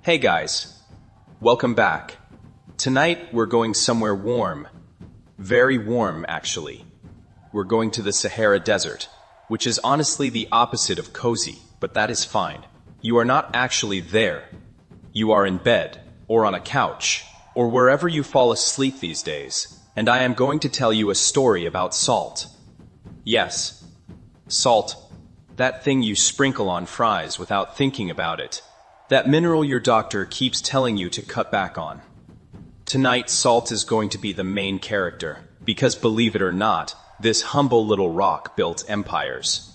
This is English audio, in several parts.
Hey guys, welcome back. Tonight we're going somewhere warm. Very warm, actually. We're going to the Sahara Desert, which is honestly the opposite of cozy, but that is fine. You are not actually there. You are in bed, or on a couch, or wherever you fall asleep these days, and I am going to tell you a story about salt. Yes, salt. That thing you sprinkle on fries without thinking about it. That mineral your doctor keeps telling you to cut back on. Tonight, salt is going to be the main character, because believe it or not, this humble little rock built empires.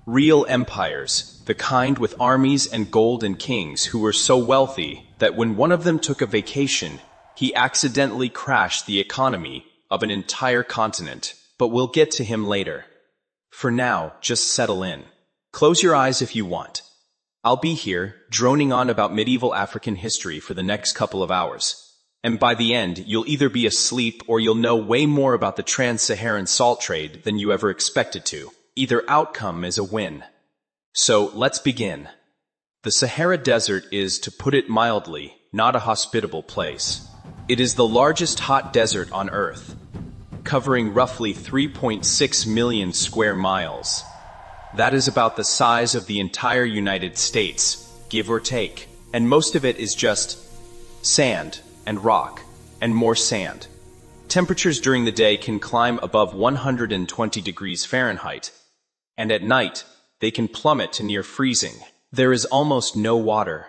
Real empires, the kind with armies and gold and kings who were so wealthy that when one of them took a vacation, he accidentally crashed the economy of an entire continent. But we'll get to him later. For now, just settle in. Close your eyes if you want. I'll be here, droning on about medieval African history for the next couple of hours. And by the end, you'll either be asleep or you'll know way more about the trans-Saharan salt trade than you ever expected to. Either outcome is a win. So, let's begin. The Sahara Desert is, to put it mildly, not a hospitable place. It is the largest hot desert on Earth, covering roughly 3.6 million square miles. That is about the size of the entire United States, give or take. And most of it is just sand and rock and more sand. Temperatures during the day can climb above 120 degrees Fahrenheit, and at night they can plummet to near freezing. There is almost no water,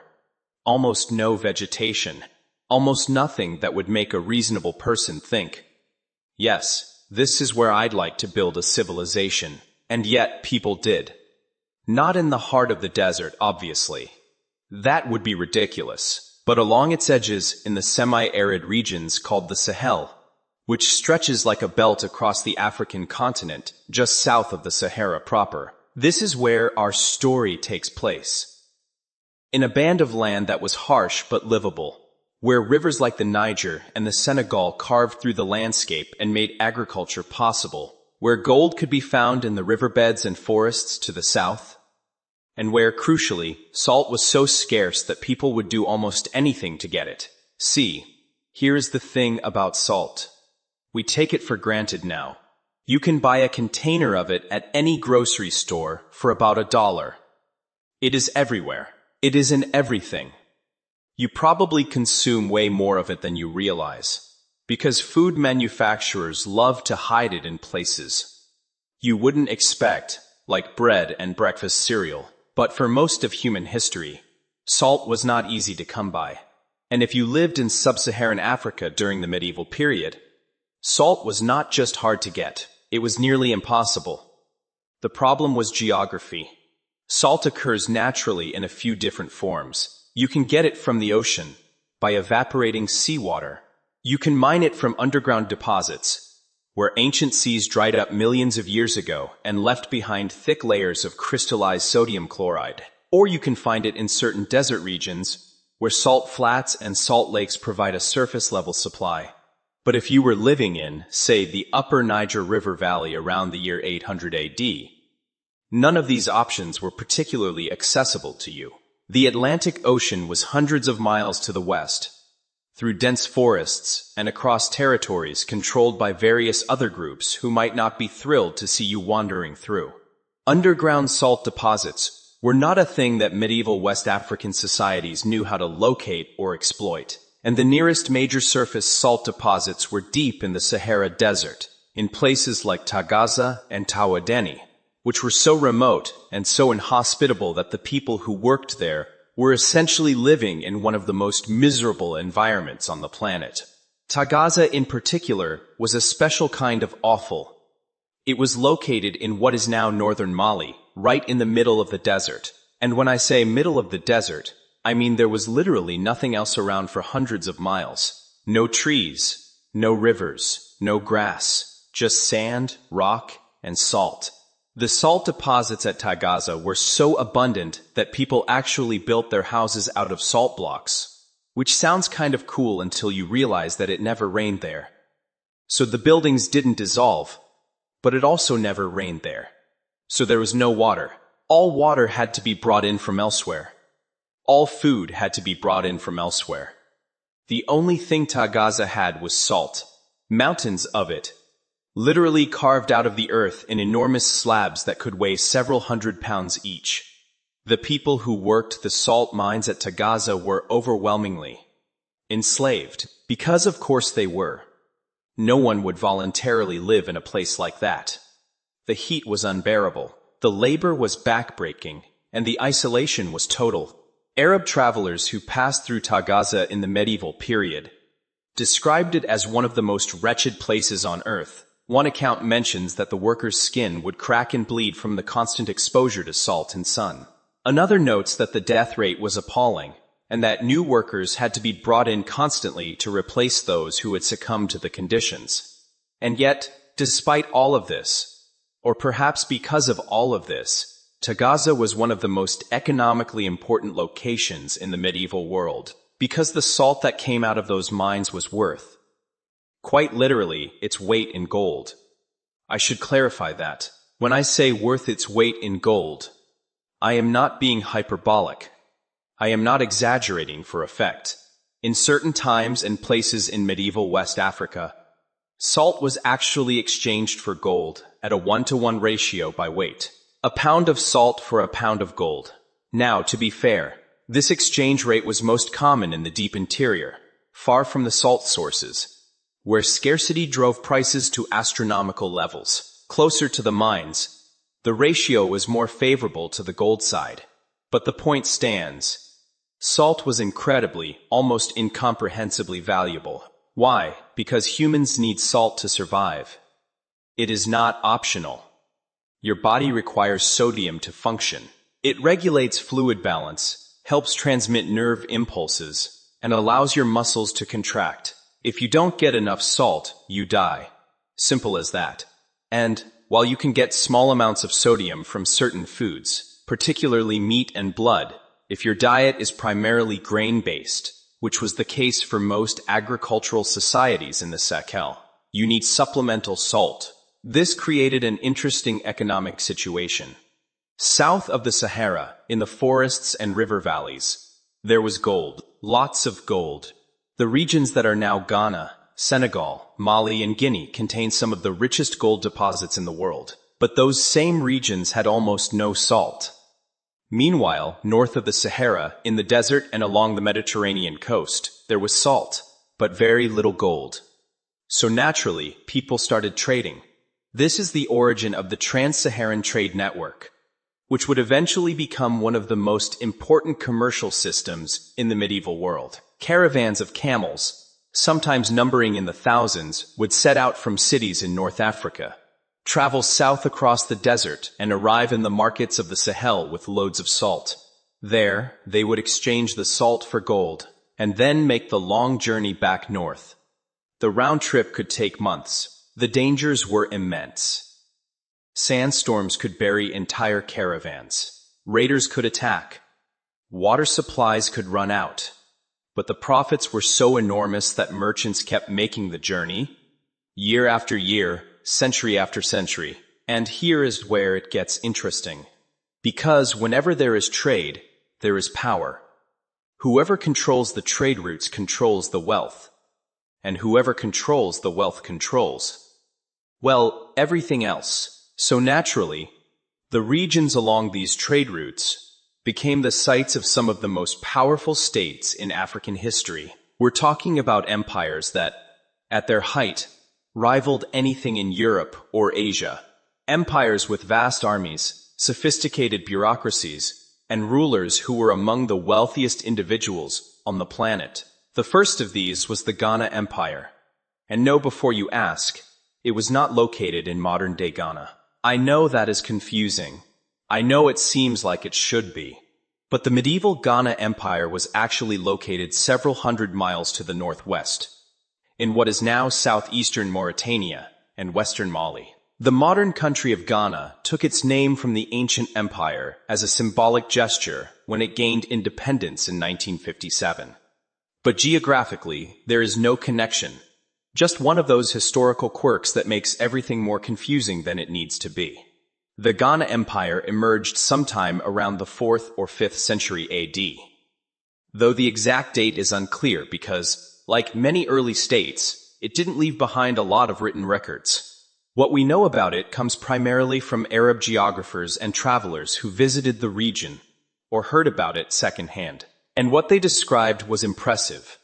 almost no vegetation, almost nothing that would make a reasonable person think, yes, this is where I'd like to build a civilization. And yet people did. Not in the heart of the desert, obviously. That would be ridiculous. But along its edges in the semi-arid regions called the Sahel, which stretches like a belt across the African continent just south of the Sahara proper. This is where our story takes place. In a band of land that was harsh but livable, where rivers like the Niger and the Senegal carved through the landscape and made agriculture possible, where gold could be found in the riverbeds and forests to the south, and where, crucially, salt was so scarce that people would do almost anything to get it. See, here is the thing about salt. We take it for granted now. You can buy a container of it at any grocery store for about $1. It is everywhere. It is in everything. You probably consume way more of it than you realize, because food manufacturers love to hide it in places you wouldn't expect, like bread and breakfast cereal. But for most of human history, salt was not easy to come by. And if you lived in sub-Saharan Africa during the medieval period, salt was not just hard to get, it was nearly impossible. The problem was geography. Salt occurs naturally in a few different forms. You can get it from the ocean, by evaporating seawater. You can mine it from underground deposits, where ancient seas dried up millions of years ago and left behind thick layers of crystallized sodium chloride. Or you can find it in certain desert regions, where salt flats and salt lakes provide a surface-level supply. But if you were living in, say, the upper Niger River Valley around the year 800 AD, none of these options were particularly accessible to you. The Atlantic Ocean was hundreds of miles to the west, through dense forests and across territories controlled by various other groups who might not be thrilled to see you wandering through. Underground salt deposits were not a thing that medieval West African societies knew how to locate or exploit, and the nearest major surface salt deposits were deep in the Sahara Desert, in places like Tagaza and Tawadeni, which were so remote and so inhospitable that the people who worked there were essentially living in one of the most miserable environments on the planet. Tagaza in particular was a special kind of awful. It was located in what is now northern Mali, right in the middle of the desert. And when I say middle of the desert, I mean there was literally nothing else around for hundreds of miles. No trees, no rivers, no grass, just sand, rock, and salt. The salt deposits at Tagaza were so abundant that people actually built their houses out of salt blocks, which sounds kind of cool until you realize that it never rained there. So the buildings didn't dissolve, but it also never rained there. So there was no water. All water had to be brought in from elsewhere. All food had to be brought in from elsewhere. The only thing Tagaza had was salt, mountains of it, literally carved out of the earth in enormous slabs that could weigh several hundred pounds each. The people who worked the salt mines at Tagaza were overwhelmingly enslaved, because of course they were. No one would voluntarily live in a place like that. The heat was unbearable, the labor was backbreaking, and the isolation was total. Arab travelers who passed through Tagaza in the medieval period described it as one of the most wretched places on earth. One account mentions that the workers' skin would crack and bleed from the constant exposure to salt and sun. Another notes that the death rate was appalling, and that new workers had to be brought in constantly to replace those who had succumbed to the conditions. And yet, despite all of this, or perhaps because of all of this, Tagaza was one of the most economically important locations in the medieval world, because the salt that came out of those mines was worth, quite literally, its weight in gold. I should clarify that. When I say worth its weight in gold, I am not being hyperbolic. I am not exaggerating for effect. In certain times and places in medieval West Africa, salt was actually exchanged for gold at a 1-to-1 ratio by weight. A pound of salt for a pound of gold. Now, to be fair, this exchange rate was most common in the deep interior, far from the salt sources, where scarcity drove prices to astronomical levels. Closer to the mines, the ratio was more favorable to the gold side. But the point stands. Salt was incredibly, almost incomprehensibly valuable. Why? Because humans need salt to survive. It is not optional. Your body requires sodium to function. It regulates fluid balance, helps transmit nerve impulses, and allows your muscles to contract. If you don't get enough salt, you die. Simple as that. And, while you can get small amounts of sodium from certain foods, particularly meat and blood, if your diet is primarily grain-based, which was the case for most agricultural societies in the Sahel, you need supplemental salt. This created an interesting economic situation. South of the Sahara, in the forests and river valleys, there was gold, lots of gold. The regions that are now Ghana, Senegal, Mali, and Guinea contain some of the richest gold deposits in the world. But those same regions had almost no salt. Meanwhile, north of the Sahara, in the desert and along the Mediterranean coast, there was salt, but very little gold. So naturally, people started trading. This is the origin of the Trans-Saharan Trade Network, which would eventually become one of the most important commercial systems in the medieval world. Caravans of camels, sometimes numbering in the thousands, would set out from cities in North Africa, travel south across the desert, and arrive in the markets of the Sahel with loads of salt. There, they would exchange the salt for gold, and then make the long journey back north. The round trip could take months. The dangers were immense. Sandstorms could bury entire caravans. Raiders could attack. Water supplies could run out. But the profits were so enormous that merchants kept making the journey, year after year, century after century. And here is where it gets interesting. Because whenever there is trade, there is power. Whoever controls the trade routes controls the wealth. And whoever controls the wealth controls, well, everything else. So naturally, the regions along these trade routes became the sites of some of the most powerful states in African history. We're talking about empires that, at their height, rivaled anything in Europe or Asia. Empires with vast armies, sophisticated bureaucracies, and rulers who were among the wealthiest individuals on the planet. The first of these was the Ghana Empire. And know before you ask, it was not located in modern-day Ghana. I know that is confusing. I know it seems like it should be. But the medieval Ghana Empire was actually located several hundred miles to the northwest, in what is now southeastern Mauritania and western Mali. The modern country of Ghana took its name from the ancient empire as a symbolic gesture when it gained independence in 1957. But geographically, there is no connection. Just one of those historical quirks that makes everything more confusing than it needs to be. The Ghana Empire emerged sometime around the 4th or 5th century AD. though the exact date is unclear because, like many early states, it didn't leave behind a lot of written records. What we know about it comes primarily from Arab geographers and travelers who visited the region or heard about it secondhand. And what they described was impressive.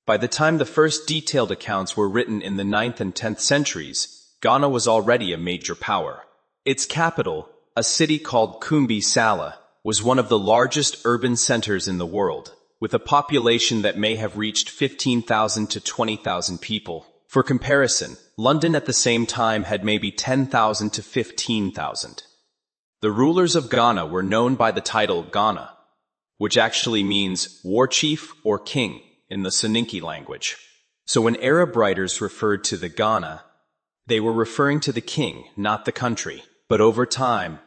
By the time the first detailed accounts were written in the 9th and 10th centuries, Ghana was already a major power. Its capital, a city called Kumbi Sala, was one of the largest urban centers in the world, with a population that may have reached 15,000 to 20,000 people. For comparison, London at the same time had maybe 10,000 to 15,000. The rulers of Ghana were known by the title Ghana, which actually means war chief or king in the Soninke language. So when Arab writers referred to the Ghana, they were referring to the king, not the country. But over time,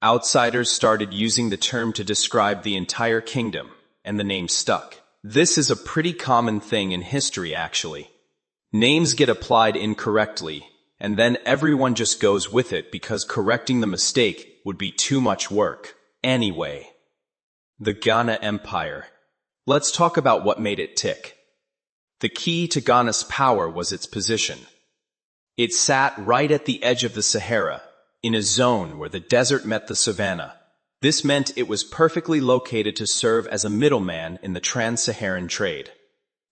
outsiders started using the term to describe the entire kingdom, and the name stuck. This is a pretty common thing in history, actually. Names get applied incorrectly, and then everyone just goes with it because correcting the mistake would be too much work. Anyway, the Ghana Empire. Let's talk about what made it tick. The key to Ghana's power was its position. It sat right at the edge of the Sahara, in a zone where the desert met the savanna. This meant it was perfectly located to serve as a middleman in the trans-Saharan trade.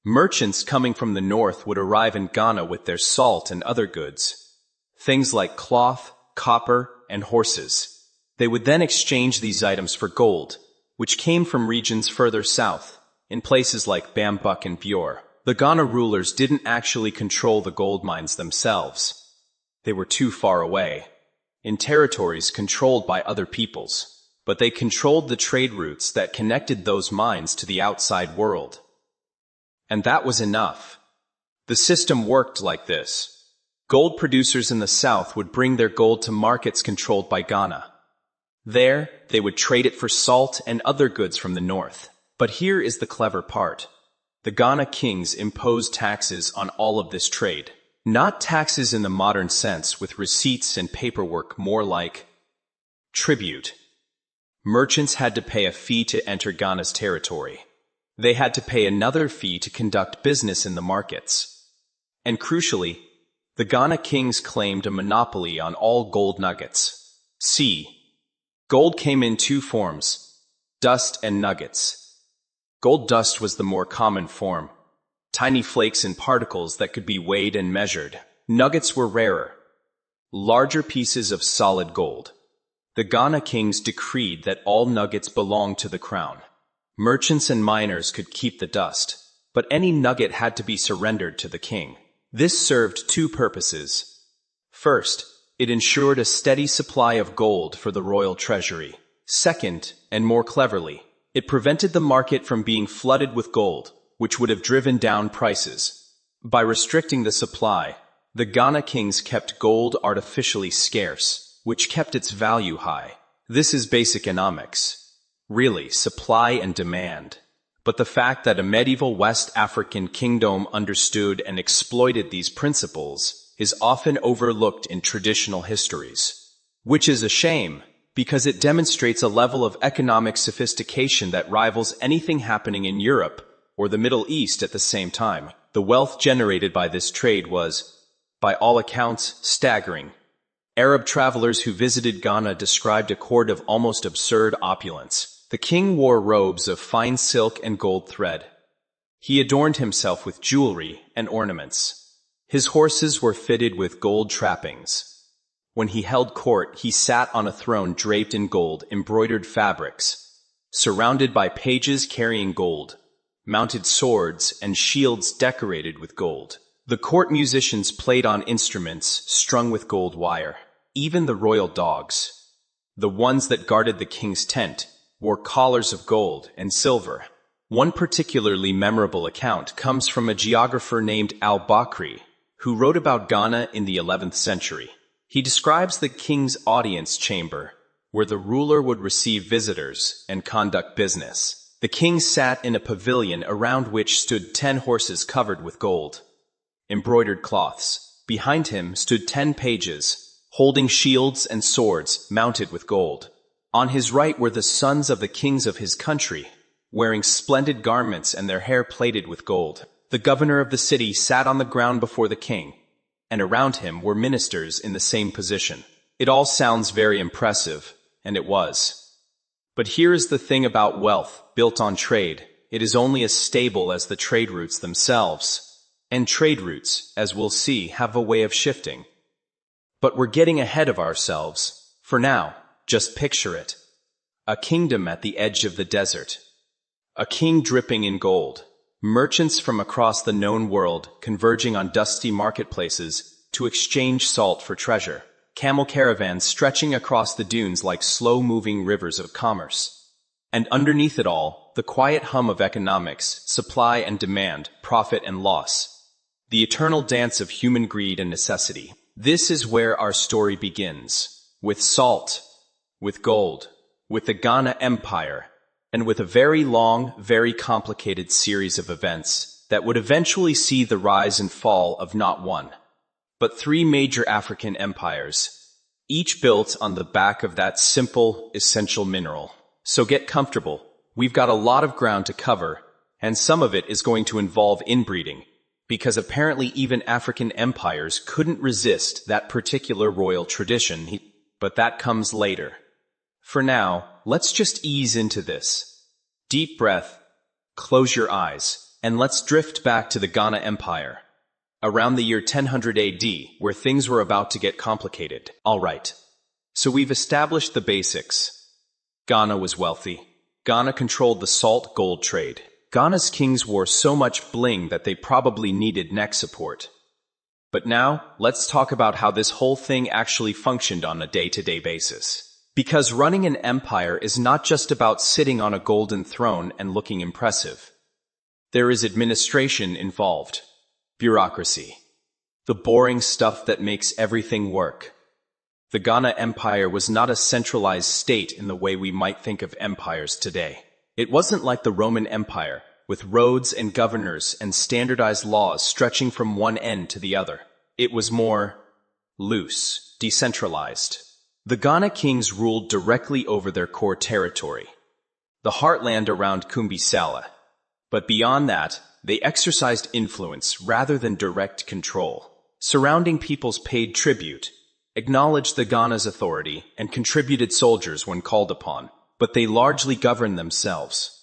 Merchants coming from the north would arrive in Ghana with their salt and other goods, things like cloth, copper, and horses. They would then exchange these items for gold, which came from regions further south, in places like Bambuk and Bior. The Ghana rulers didn't actually control the gold mines themselves. They were too far away, in territories controlled by other peoples, but they controlled the trade routes that connected those mines to the outside world. And that was enough. The system worked like this. Gold producers in the south would bring their gold to markets controlled by Ghana. There, they would trade it for salt and other goods from the north. But here is the clever part. The Ghana kings imposed taxes on all of this trade. Not taxes in the modern sense with receipts and paperwork, more like tribute. Merchants had to pay a fee to enter Ghana's territory. They had to pay another fee to conduct business in the markets. And crucially, the Ghana kings claimed a monopoly on all gold nuggets. See, gold came in two forms, dust and nuggets. Gold dust was the more common form, tiny flakes and particles that could be weighed and measured. Nuggets were rarer, larger pieces of solid gold. The Ghana kings decreed that all nuggets belonged to the crown. Merchants and miners could keep the dust, but any nugget had to be surrendered to the king. This served two purposes. First, it ensured a steady supply of gold for the royal treasury. Second, and more cleverly, it prevented the market from being flooded with gold, which would have driven down prices. By restricting the supply, the Ghana kings kept gold artificially scarce, which kept its value high. This is basic economics. Really, supply and demand. But the fact that a medieval West African kingdom understood and exploited these principles is often overlooked in traditional histories. Which is a shame, because it demonstrates a level of economic sophistication that rivals anything happening in Europe or the Middle East at the same time. The wealth generated by this trade was, by all accounts, staggering. Arab travelers who visited Ghana described a court of almost absurd opulence. The king wore robes of fine silk and gold thread. He adorned himself with jewelry and ornaments. His horses were fitted with gold trappings. When he held court, he sat on a throne draped in gold embroidered fabrics, surrounded by pages carrying gold, mounted swords and shields decorated with gold. The court musicians played on instruments strung with gold wire. Even the royal dogs, the ones that guarded the king's tent, wore collars of gold and silver. One particularly memorable account comes from a geographer named al-Bakri, who wrote about Ghana in the 11th century. He describes the king's audience chamber, where the ruler would receive visitors and conduct business. The king sat in a pavilion around which stood 10 horses covered with gold, embroidered cloths. Behind him stood 10 pages, holding shields and swords mounted with gold. On his right were the sons of the kings of his country, wearing splendid garments and their hair plated with gold. The governor of the city sat on the ground before the king, and around him were ministers in the same position. It all sounds very impressive, and it was. But here is the thing about wealth built on trade. It is only as stable as the trade routes themselves. And trade routes, as we'll see, have a way of shifting. But we're getting ahead of ourselves. For now, just picture it. A kingdom at the edge of the desert. A king dripping in gold. Merchants from across the known world converging on dusty marketplaces to exchange salt for treasure. Camel caravans stretching across the dunes like slow-moving rivers of commerce. And underneath it all, the quiet hum of economics, supply and demand, profit and loss. The eternal dance of human greed and necessity. This is where our story begins. With salt, with gold, with the Ghana Empire, and with a very long, very complicated series of events that would eventually see the rise and fall of not one, but three major African empires, each built on the back of that simple, essential mineral. So get comfortable. We've got a lot of ground to cover, and some of it is going to involve inbreeding, because apparently even African empires couldn't resist that particular royal tradition, but that comes later. For now, let's just ease into this. Deep breath, close your eyes, and let's drift back to the Ghana Empire. Around the year 1000 AD, where things were about to get complicated. Alright, so we've established the basics. Ghana was wealthy. Ghana controlled the salt-gold trade. Ghana's kings wore so much bling that they probably needed neck support. But now, let's talk about how this whole thing actually functioned on a day-to-day basis. Because running an empire is not just about sitting on a golden throne and looking impressive. There is administration involved. Bureaucracy. The boring stuff that makes everything work. The Ghana Empire was not a centralized state in the way we might think of empires today. It wasn't like the Roman Empire, with roads and governors and standardized laws stretching from one end to the other. It was more loose, decentralized. The Ghana kings ruled directly over their core territory, the heartland around Kumbisala. But beyond that, they exercised influence rather than direct control. Surrounding peoples paid tribute, acknowledged the Ghana's authority, and contributed soldiers when called upon, but they largely governed themselves.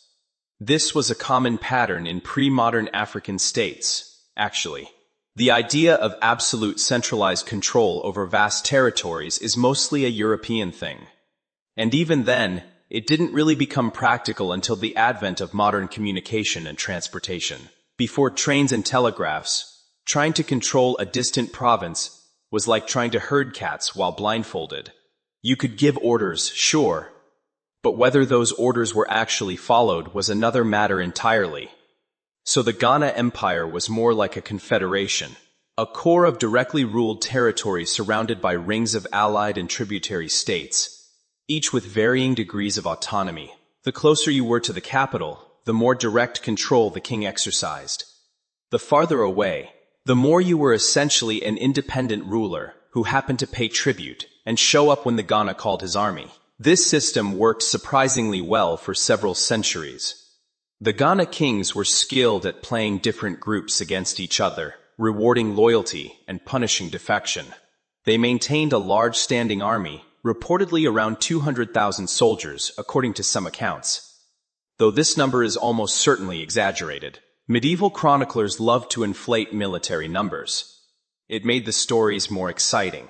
This was a common pattern in pre-modern African states, actually. The idea of absolute centralized control over vast territories is mostly a European thing. And even then, it didn't really become practical until the advent of modern communication and transportation. Before trains and telegraphs, trying to control a distant province was like trying to herd cats while blindfolded. You could give orders, sure, but whether those orders were actually followed was another matter entirely. So the Ghana Empire was more like a confederation, a core of directly ruled territories surrounded by rings of allied and tributary states, each with varying degrees of autonomy. The closer you were to the capital, the more direct control the king exercised. The farther away, the more you were essentially an independent ruler who happened to pay tribute and show up when the Ghana called his army. This system worked surprisingly well for several centuries. The Ghana kings were skilled at playing different groups against each other, rewarding loyalty and punishing defection. They maintained a large standing army, reportedly around 200,000 soldiers, according to some accounts. Though this number is almost certainly exaggerated. Medieval chroniclers loved to inflate military numbers. It made the stories more exciting.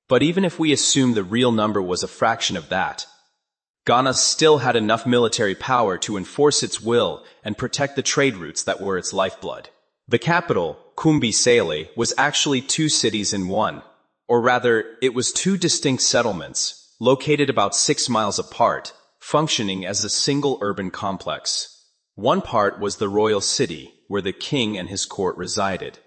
But even if we assume the real number was a fraction of that, Ghana still had enough military power to enforce its will and protect the trade routes that were its lifeblood. The capital, Kumbisale, was actually two cities in one. Or rather, it was two distinct settlements, located about 6 miles apart, functioning as a single urban complex. One part was the royal city, where the king and his court resided.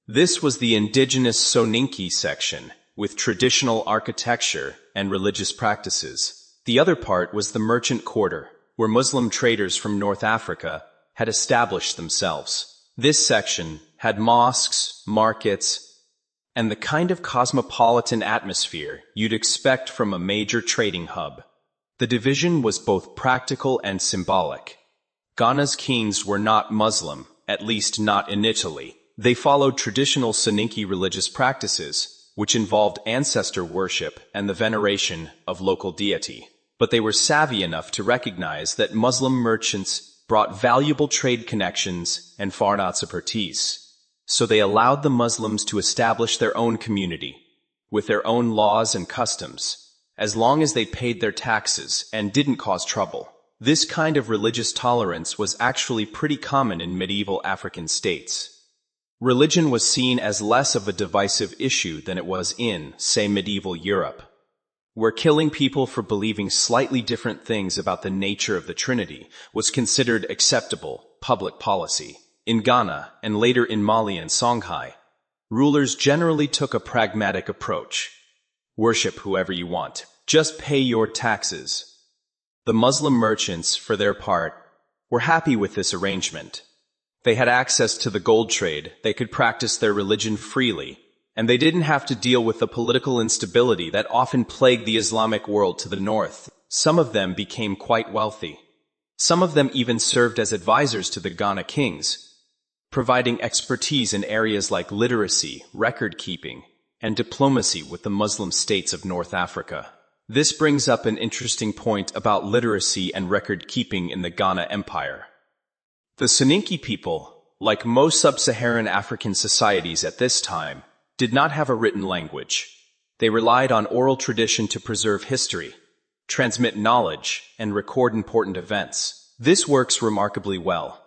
This was the indigenous Soninke section, with traditional architecture and religious practices. The other part was the merchant quarter, where Muslim traders from North Africa had established themselves. This section had mosques, markets, and the kind of cosmopolitan atmosphere you'd expect from a major trading hub. The division was both practical and symbolic. Ghana's kings were not Muslim, at least not initially. They followed traditional Soninke religious practices, which involved ancestor worship and the veneration of local deity. But they were savvy enough to recognize that Muslim merchants brought valuable trade connections and foreign expertise. So they allowed the Muslims to establish their own community, with their own laws and customs, as long as they paid their taxes and didn't cause trouble. This kind of religious tolerance was actually pretty common in medieval African states. Religion was seen as less of a divisive issue than it was in, say, medieval Europe, where killing people for believing slightly different things about the nature of the Trinity was considered acceptable public policy. In Ghana, and later in Mali and Songhai, rulers generally took a pragmatic approach. Worship whoever you want. Just pay your taxes. The Muslim merchants, for their part, were happy with this arrangement. They had access to the gold trade, they could practice their religion freely, and they didn't have to deal with the political instability that often plagued the Islamic world to the north. Some of them became quite wealthy. Some of them even served as advisors to the Ghana kings, providing expertise in areas like literacy, record-keeping, and diplomacy with the Muslim states of North Africa. This brings up an interesting point about literacy and record-keeping in the Ghana Empire. The Soninke people, like most sub-Saharan African societies at this time, did not have a written language. They relied on oral tradition to preserve history, transmit knowledge, and record important events. This works remarkably well.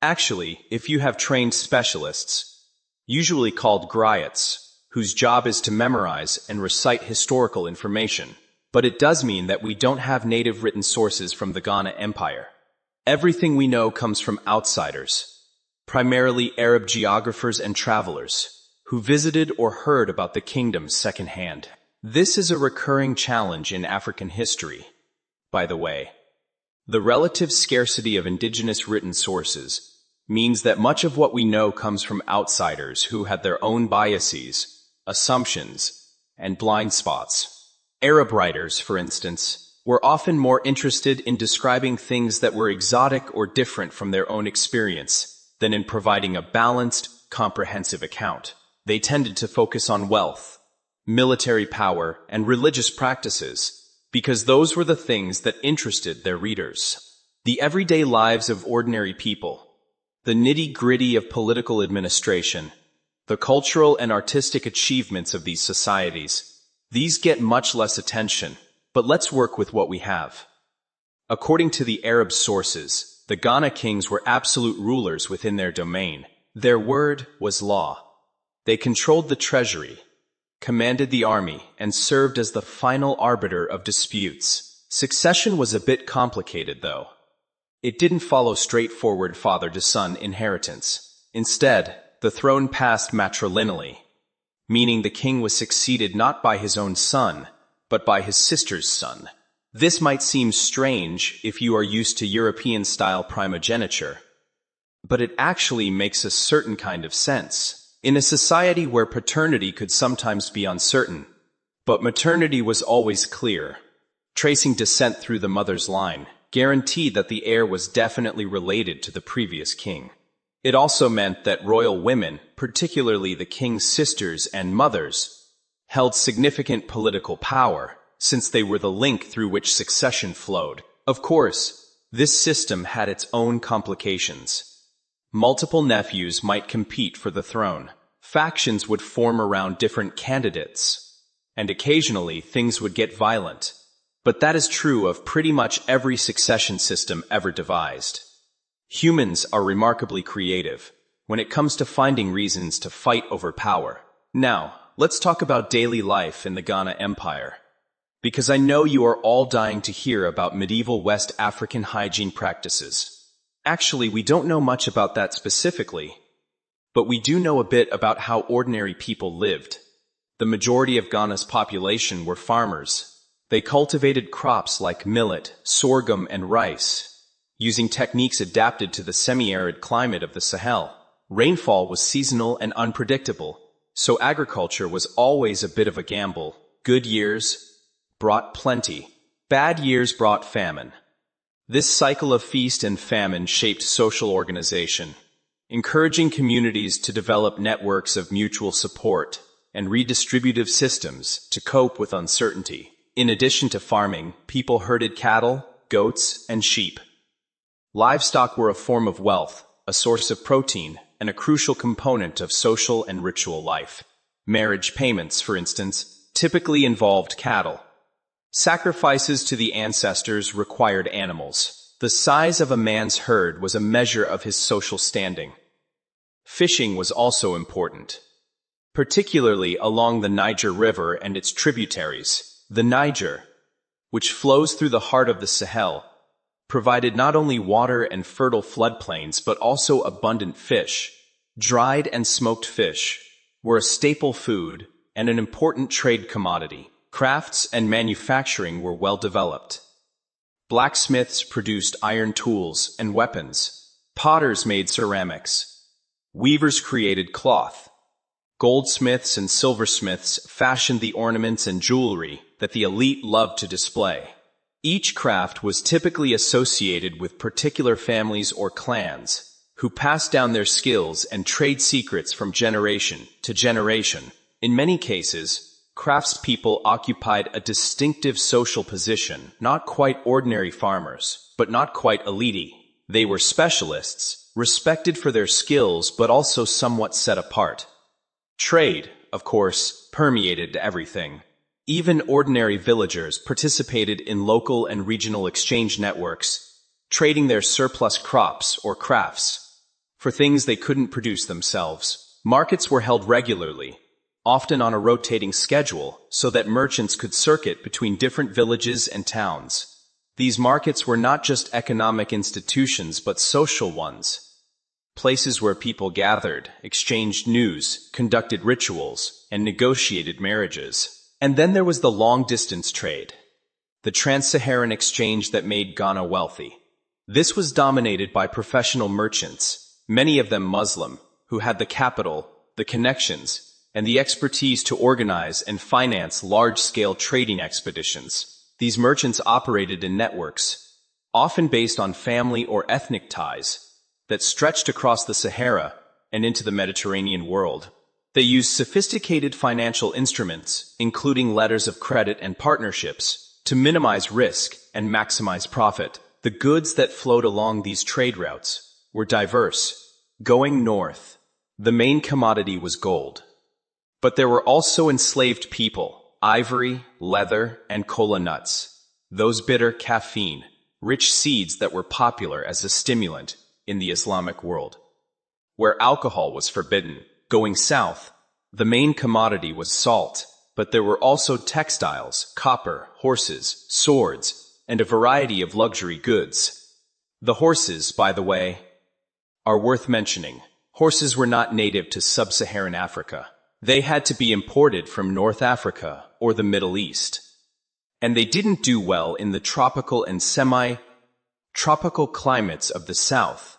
Actually, if you have trained specialists, usually called griots, whose job is to memorize and recite historical information, but it does mean that we don't have native written sources from the Ghana Empire. Everything we know comes from outsiders, primarily Arab geographers and travelers, who visited or heard about the kingdom secondhand. This is a recurring challenge in African history, by the way. The relative scarcity of indigenous written sources means that much of what we know comes from outsiders who had their own biases, assumptions, and blind spots. Arab writers, for instance, were often more interested in describing things that were exotic or different from their own experience than in providing a balanced, comprehensive account. They tended to focus on wealth, military power, and religious practices, because those were the things that interested their readers. The everyday lives of ordinary people, the nitty-gritty of political administration, the cultural and artistic achievements of these societies, these get much less attention, but let's work with what we have. According to the Arab sources, the Ghana kings were absolute rulers within their domain. Their word was law. They controlled the treasury, commanded the army, and served as the final arbiter of disputes. Succession was a bit complicated, though. It didn't follow straightforward father-to-son inheritance. Instead, the throne passed matrilineally, meaning the king was succeeded not by his own son, but by his sister's son. This might seem strange if you are used to European-style primogeniture, but it actually makes a certain kind of sense. In a society where paternity could sometimes be uncertain, but maternity was always clear, tracing descent through the mother's line guaranteed that the heir was definitely related to the previous king. It also meant that royal women, particularly the king's sisters and mothers, held significant political power, since they were the link through which succession flowed. Of course, this system had its own complications. Multiple nephews might compete for the throne. Factions would form around different candidates, and occasionally things would get violent. But that is true of pretty much every succession system ever devised. Humans are remarkably creative when it comes to finding reasons to fight over power. Now, let's talk about daily life in the Ghana Empire, because I know you are all dying to hear about medieval West African hygiene practices. Actually, we don't know much about that specifically, but we do know a bit about how ordinary people lived. The majority of Ghana's population were farmers. They cultivated crops like millet, sorghum, and rice, using techniques adapted to the semi-arid climate of the Sahel. Rainfall was seasonal and unpredictable, so agriculture was always a bit of a gamble. Good years brought plenty. Bad years brought famine. This cycle of feast and famine shaped social organization, encouraging communities to develop networks of mutual support and redistributive systems to cope with uncertainty. In addition to farming, people herded cattle, goats, and sheep. Livestock were a form of wealth, a source of protein, and a crucial component of social and ritual life. Marriage payments, for instance, typically involved cattle. Sacrifices to the ancestors required animals. The size of a man's herd was a measure of his social standing. Fishing was also important, particularly along the Niger River and its tributaries. The Niger, which flows through the heart of the Sahel, provided not only water and fertile floodplains but also abundant fish. Dried and smoked fish were a staple food and an important trade commodity. Crafts and manufacturing were well developed. Blacksmiths produced iron tools and weapons. Potters made ceramics. Weavers created cloth. Goldsmiths and silversmiths fashioned the ornaments and jewelry that the elite loved to display. Each craft was typically associated with particular families or clans, who passed down their skills and trade secrets from generation to generation. In many cases, craftspeople occupied a distinctive social position, not quite ordinary farmers, but not quite elite. They were specialists, respected for their skills but also somewhat set apart. Trade, of course, permeated everything. Even ordinary villagers participated in local and regional exchange networks, trading their surplus crops or crafts for things they couldn't produce themselves. Markets were held regularly, often on a rotating schedule, so that merchants could circuit between different villages and towns. These markets were not just economic institutions but social ones, places where people gathered, exchanged news, conducted rituals, and negotiated marriages. And then there was the long-distance trade, the trans-Saharan exchange that made Ghana wealthy. This was dominated by professional merchants, many of them Muslim, who had the capital, the connections, and the expertise to organize and finance large-scale trading expeditions. These merchants operated in networks, often based on family or ethnic ties, that stretched across the Sahara and into the Mediterranean world. They used sophisticated financial instruments, including letters of credit and partnerships, to minimize risk and maximize profit. The goods that flowed along these trade routes were diverse. Going north, the main commodity was gold. But there were also enslaved people, ivory, leather, and kola nuts, those bitter caffeine, rich seeds that were popular as a stimulant in the Islamic world. Where alcohol was forbidden, going south, the main commodity was salt, but there were also textiles, copper, horses, swords, and a variety of luxury goods. The horses, by the way, are worth mentioning. Horses were not native to sub-Saharan Africa. They had to be imported from North Africa or the Middle East. And they didn't do well in the tropical and semi-tropical climates of the south,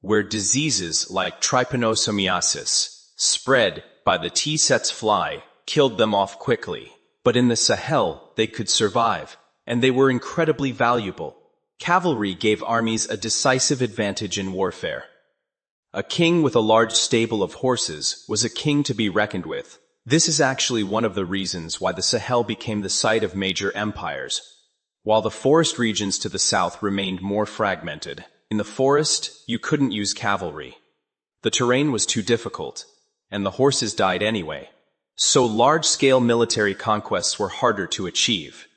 where diseases like trypanosomiasis, spread by the tsetse fly, killed them off quickly. But in the Sahel, they could survive, and they were incredibly valuable. Cavalry gave armies a decisive advantage in warfare. A king with a large stable of horses was a king to be reckoned with. This is actually one of the reasons why the Sahel became the site of major empires, while the forest regions to the south remained more fragmented. In the forest, you couldn't use cavalry. The terrain was too difficult, and the horses died anyway. So large-scale military conquests were harder to achieve.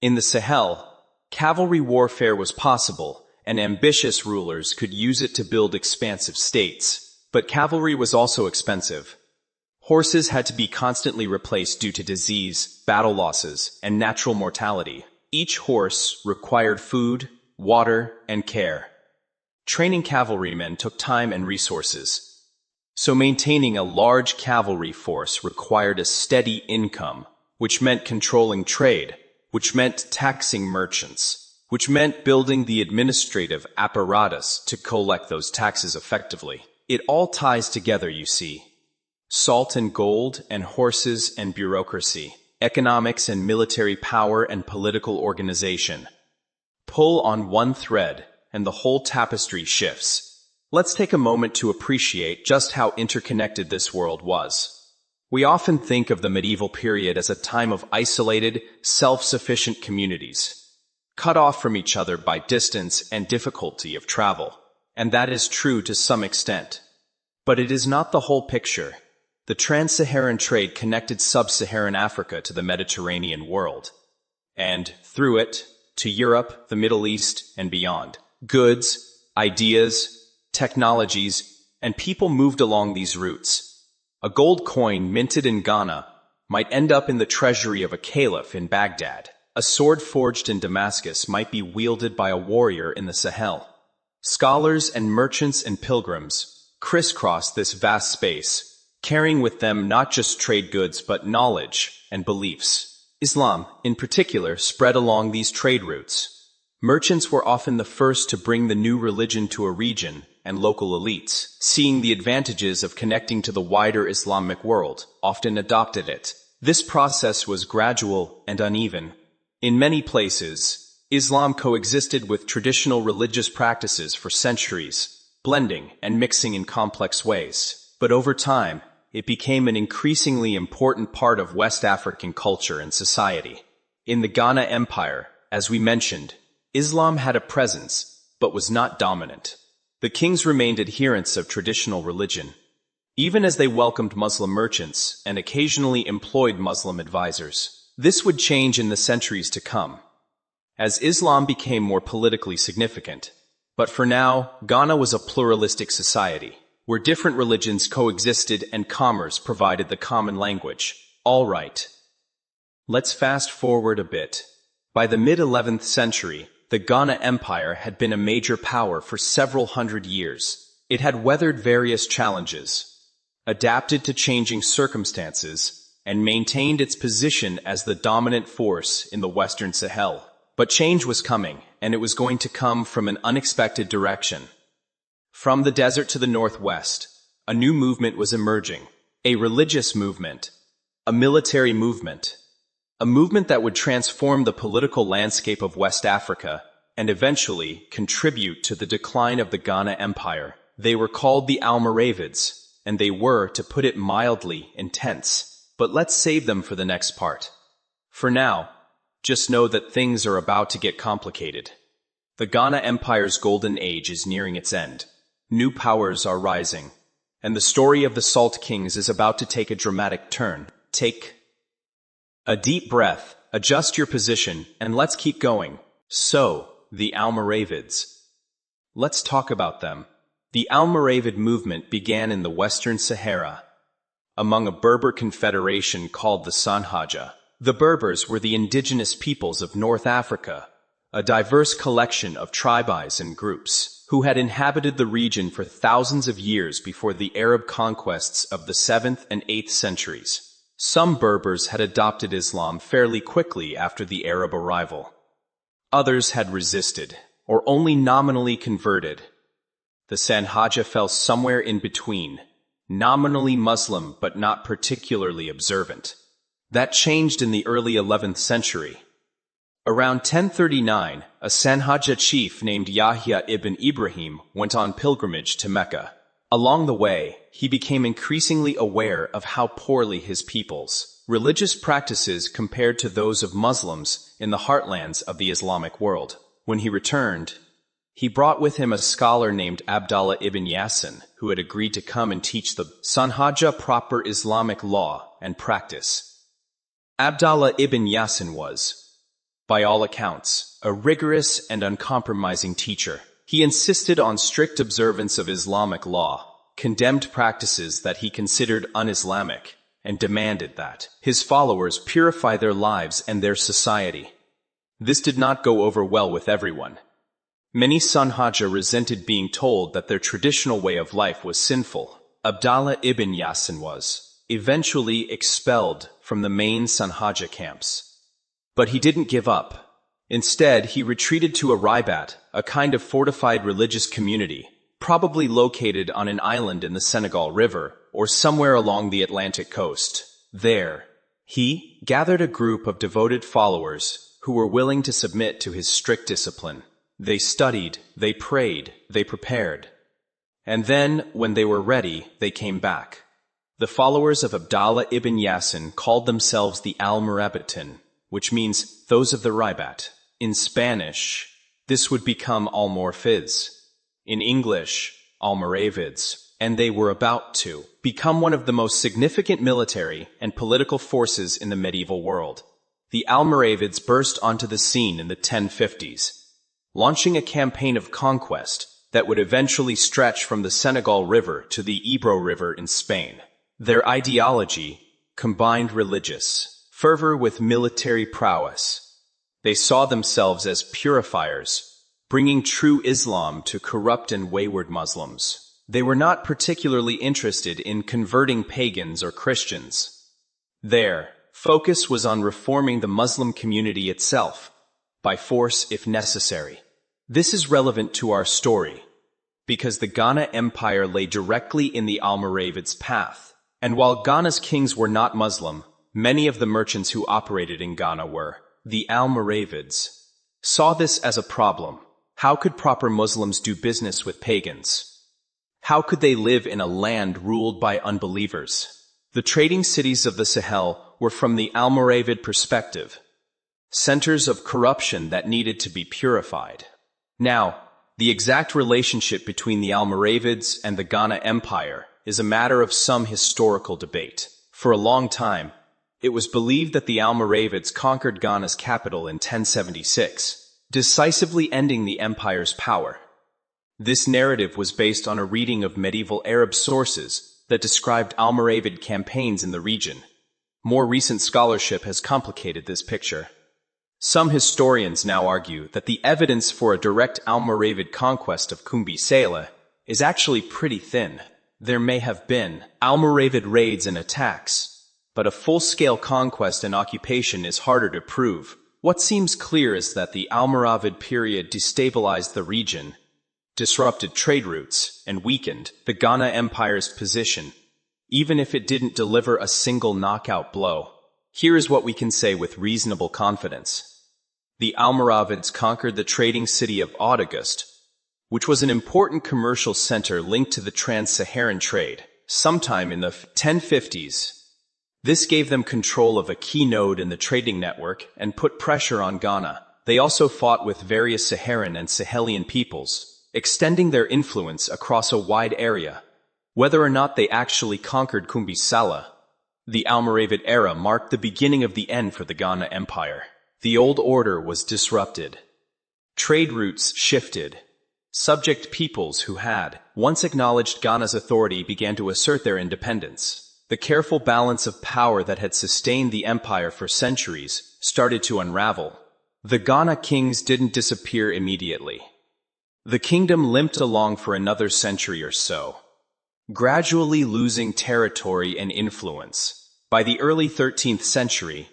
In the Sahel, cavalry warfare was possible, and ambitious rulers could use it to build expansive states. But cavalry was also expensive. Horses had to be constantly replaced due to disease, battle losses, and natural mortality. Each horse required food, water, and care. Training cavalrymen took time and resources. So maintaining a large cavalry force required a steady income, which meant controlling trade, which meant taxing merchants, which meant building the administrative apparatus to collect those taxes effectively. It all ties together, you see. Salt and gold and horses and bureaucracy, economics and military power and political organization. Pull on one thread, and the whole tapestry shifts. Let's take a moment to appreciate just how interconnected this world was. We often think of the medieval period as a time of isolated, self-sufficient communities, cut off from each other by distance and difficulty of travel. And that is true to some extent. But it is not the whole picture. The trans-Saharan trade connected sub-Saharan Africa to the Mediterranean world, and, through it, to Europe, the Middle East, and beyond. Goods, ideas, technologies, and people moved along these routes. A gold coin minted in Ghana might end up in the treasury of a caliph in Baghdad. A sword forged in Damascus might be wielded by a warrior in the Sahel. Scholars and merchants and pilgrims crisscrossed this vast space, carrying with them not just trade goods but knowledge and beliefs. Islam, in particular, spread along these trade routes. Merchants were often the first to bring the new religion to a region, and local elites, seeing the advantages of connecting to the wider Islamic world, often adopted it. This process was gradual and uneven. In many places, Islam coexisted with traditional religious practices for centuries, blending and mixing in complex ways. But over time, it became an increasingly important part of West African culture and society. In the Ghana Empire, as we mentioned, Islam had a presence, but was not dominant. The kings remained adherents of traditional religion, even as they welcomed Muslim merchants and occasionally employed Muslim advisors. This would change in the centuries to come, as Islam became more politically significant. But for now, Ghana was a pluralistic society, where different religions coexisted and commerce provided the common language. All right. Let's fast forward a bit. By the mid-11th century, the Ghana Empire had been a major power for several hundred years. It had weathered various challenges, adapted to changing circumstances, and maintained its position as the dominant force in the Western Sahel. But change was coming, and it was going to come from an unexpected direction. From the desert to the northwest, a new movement was emerging. A religious movement, a military movement, a movement that would transform the political landscape of West Africa and eventually contribute to the decline of the Ghana Empire. They were called the Almoravids, and they were, to put it mildly, intense. But let's save them for the next part. For now, just know that things are about to get complicated. The Ghana Empire's golden age is nearing its end. New powers are rising, and the story of the Salt Kings is about to take a dramatic turn. Take a deep breath, adjust your position, and let's keep going. So, the Almoravids. Let's talk about them. The Almoravid movement began in the Western Sahara, among a Berber confederation called the Songhai. The Berbers were the indigenous peoples of North Africa, a diverse collection of tribes and groups, who had inhabited the region for thousands of years before the Arab conquests of the 7th and 8th centuries. Some Berbers had adopted Islam fairly quickly after the Arab arrival. Others had resisted, or only nominally converted. The Songhai fell somewhere in between, nominally Muslim but not particularly observant. That changed in the early 11th century. Around 1039, a Songhai chief named Yahya ibn Ibrahim went on pilgrimage to Mecca. Along the way, he became increasingly aware of how poorly his people's religious practices compared to those of Muslims in the heartlands of the Islamic world. When he returned, he brought with him a scholar named Abdallah ibn Yasin, who had agreed to come and teach the Songhai proper Islamic law and practice. Abdallah ibn Yasin was, by all accounts, a rigorous and uncompromising teacher. He insisted on strict observance of Islamic law, condemned practices that he considered un-Islamic, and demanded that his followers purify their lives and their society. This did not go over well with everyone. Many Songhai resented being told that their traditional way of life was sinful. Abdallah ibn Yasin was eventually expelled from the main Songhai camps. But he didn't give up. Instead, he retreated to a Ribat, a kind of fortified religious community, probably located on an island in the Senegal River, or somewhere along the Atlantic coast. There, he gathered a group of devoted followers, who were willing to submit to his strict discipline. They studied, they prayed, they prepared. And then, when they were ready, they came back. The followers of Abdallah ibn Yasin called themselves the Almorabitin, which means those of the Ribat. In Spanish, this would become Almoravids. In English, Almoravids. And they were about to become one of the most significant military and political forces in the medieval world. The Almoravids burst onto the scene in the 1050s, launching a campaign of conquest that would eventually stretch from the Senegal River to the Ebro River in Spain. Their ideology combined religious fervor with military prowess. They saw themselves as purifiers, bringing true Islam to corrupt and wayward Muslims. They were not particularly interested in converting pagans or Christians. Their focus was on reforming the Muslim community itself, by force if necessary. This is relevant to our story, because the Ghana Empire lay directly in the Almoravids' path. And while Ghana's kings were not Muslim, many of the merchants who operated in Ghana were. The Almoravids saw this as a problem. How could proper Muslims do business with pagans? How could they live in a land ruled by unbelievers? The trading cities of the Sahel were, from the Almoravid perspective, centers of corruption that needed to be purified. Now, the exact relationship between the Almoravids and the Ghana Empire is a matter of some historical debate. For a long time, it was believed that the Almoravids conquered Ghana's capital in 1076, decisively ending the empire's power. This narrative was based on a reading of medieval Arab sources that described Almoravid campaigns in the region. More recent scholarship has complicated this picture. Some historians now argue that the evidence for a direct Almoravid conquest of Kumbi Sela is actually pretty thin. There may have been Almoravid raids and attacks, but a full-scale conquest and occupation is harder to prove. What seems clear is that the Almoravid period destabilized the region, disrupted trade routes, and weakened the Ghana Empire's position, even if it didn't deliver a single knockout blow. Here is what we can say with reasonable confidence. The Almoravids conquered the trading city of Autauguste, which was an important commercial center linked to the trans-Saharan trade, sometime in the 1050s. This gave them control of a key node in the trading network and put pressure on Ghana. They also fought with various Saharan and Sahelian peoples, extending their influence across a wide area. Whether or not they actually conquered Kumbi Sala, the Almoravid era marked the beginning of the end for the Ghana Empire. The old order was disrupted. Trade routes shifted. Subject peoples who had once acknowledged Ghana's authority began to assert their independence. The careful balance of power that had sustained the empire for centuries started to unravel. The Ghana kings didn't disappear immediately. The kingdom limped along for another century or so, gradually losing territory and influence. By the early 13th century,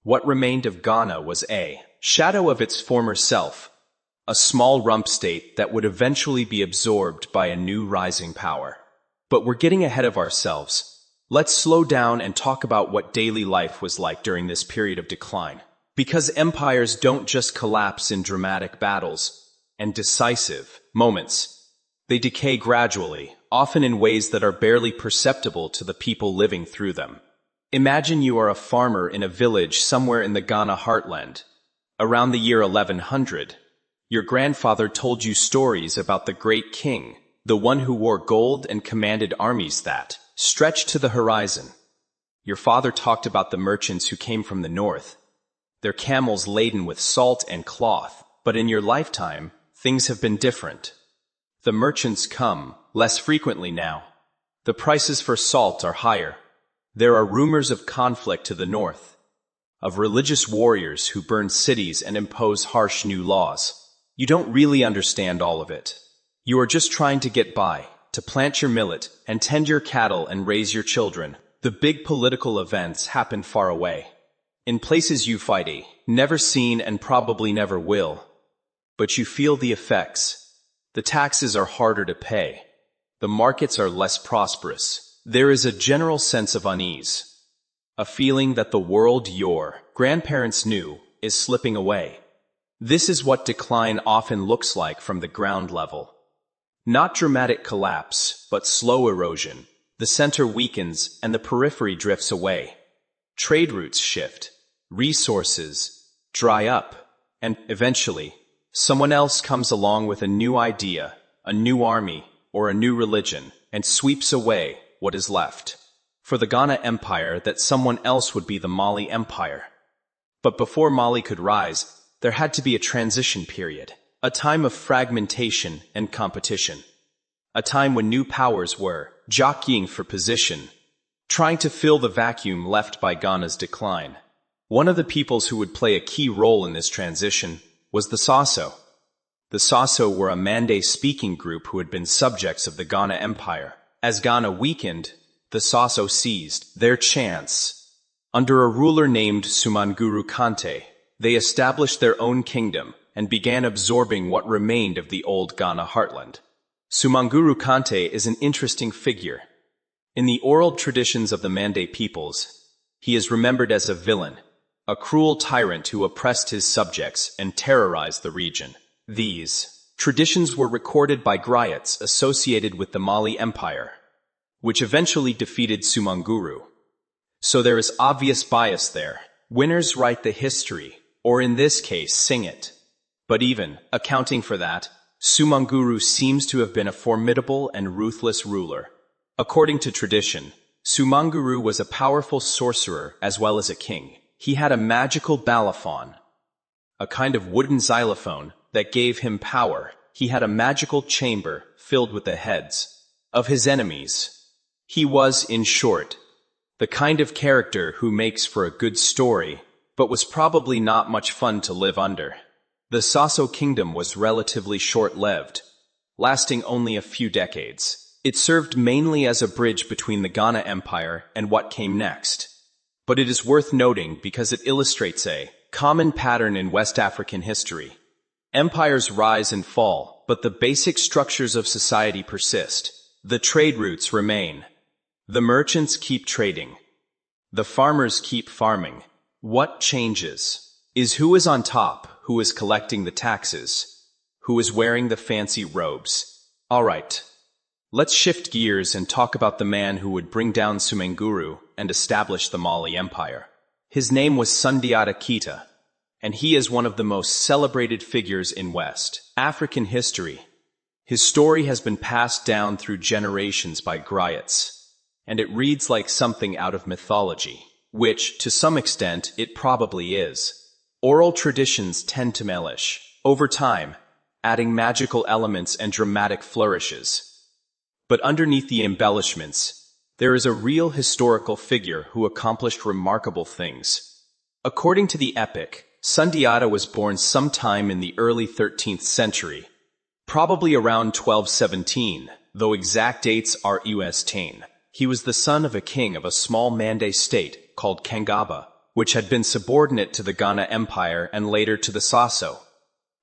what remained of Ghana was a shadow of its former self, a small rump state that would eventually be absorbed by a new rising power. But we're getting ahead of ourselves. Let's slow down and talk about what daily life was like during this period of decline. Because empires don't just collapse in dramatic battles and decisive moments. They decay gradually, often in ways that are barely perceptible to the people living through them. Imagine you are a farmer in a village somewhere in the Ghana heartland. Around the year 1100, your grandfather told you stories about the great king, the one who wore gold and commanded armies that stretched to the horizon. Your father talked about the merchants who came from the north, their camels laden with salt and cloth. But in your lifetime, things have been different. The merchants come less frequently now. The prices for salt are higher. There are rumors of conflict to the north, of religious warriors who burn cities and impose harsh new laws. You don't really understand all of it. You are just trying to get by, to plant your millet and tend your cattle and raise your children. The big political events happen far away, in places you've never seen and probably never will. But you feel the effects. The taxes are harder to pay. The markets are less prosperous. There is a general sense of unease, a feeling that the world your grandparents knew is slipping away. This is what decline often looks like from the ground level. Not dramatic collapse, but slow erosion. The center weakens and the periphery drifts away. Trade routes shift, resources dry up, and eventually, someone else comes along with a new idea, a new army, or a new religion, and sweeps away what is left. For the Ghana Empire, that someone else would be the Mali Empire. But before Mali could rise, there had to be a transition period, a time of fragmentation and competition. A time when new powers were jockeying for position, trying to fill the vacuum left by Ghana's decline. One of the peoples who would play a key role in this transition was the Sasso. The Sasso were a Mande-speaking group who had been subjects of the Ghana Empire. As Ghana weakened, the Sasso seized their chance. Under a ruler named Sumanguru Kante, they established their own kingdom and began absorbing what remained of the old Ghana heartland. Sumanguru Kante is an interesting figure. In the oral traditions of the Mande peoples, he is remembered as a villain, a cruel tyrant who oppressed his subjects and terrorized the region. These traditions were recorded by griots associated with the Mali Empire, which eventually defeated Sumanguru. So there is obvious bias there. Winners write the history, or in this case, sing it. But even accounting for that, Sumanguru seems to have been a formidable and ruthless ruler. According to tradition, Sumanguru was a powerful sorcerer as well as a king. He had a magical balafon, a kind of wooden xylophone that gave him power. He had a magical chamber filled with the heads of his enemies. He was, in short, the kind of character who makes for a good story, but was probably not much fun to live under. The Sasso kingdom was relatively short-lived, lasting only a few decades. It served mainly as a bridge between the Ghana Empire and what came next. But it is worth noting because it illustrates a common pattern in West African history. Empires rise and fall, but the basic structures of society persist. The trade routes remain. The merchants keep trading. The farmers keep farming. What changes is who is on top, who is collecting the taxes, who is wearing the fancy robes. All right, let's shift gears and talk about the man who would bring down Sumanguru and establish the Mali Empire. His name was Sundiata Keita, and he is one of the most celebrated figures in West African history. His story has been passed down through generations by griots, and it reads like something out of mythology, which, to some extent, it probably is. Oral traditions tend to embellish, over time, adding magical elements and dramatic flourishes. But underneath the embellishments, there is a real historical figure who accomplished remarkable things. According to the epic, Sundiata was born sometime in the early 13th century, probably around 1217, though exact dates are uncertain. He was the son of a king of a small Mande state called Kangaba, which had been subordinate to the Ghana Empire and later to the Sasso.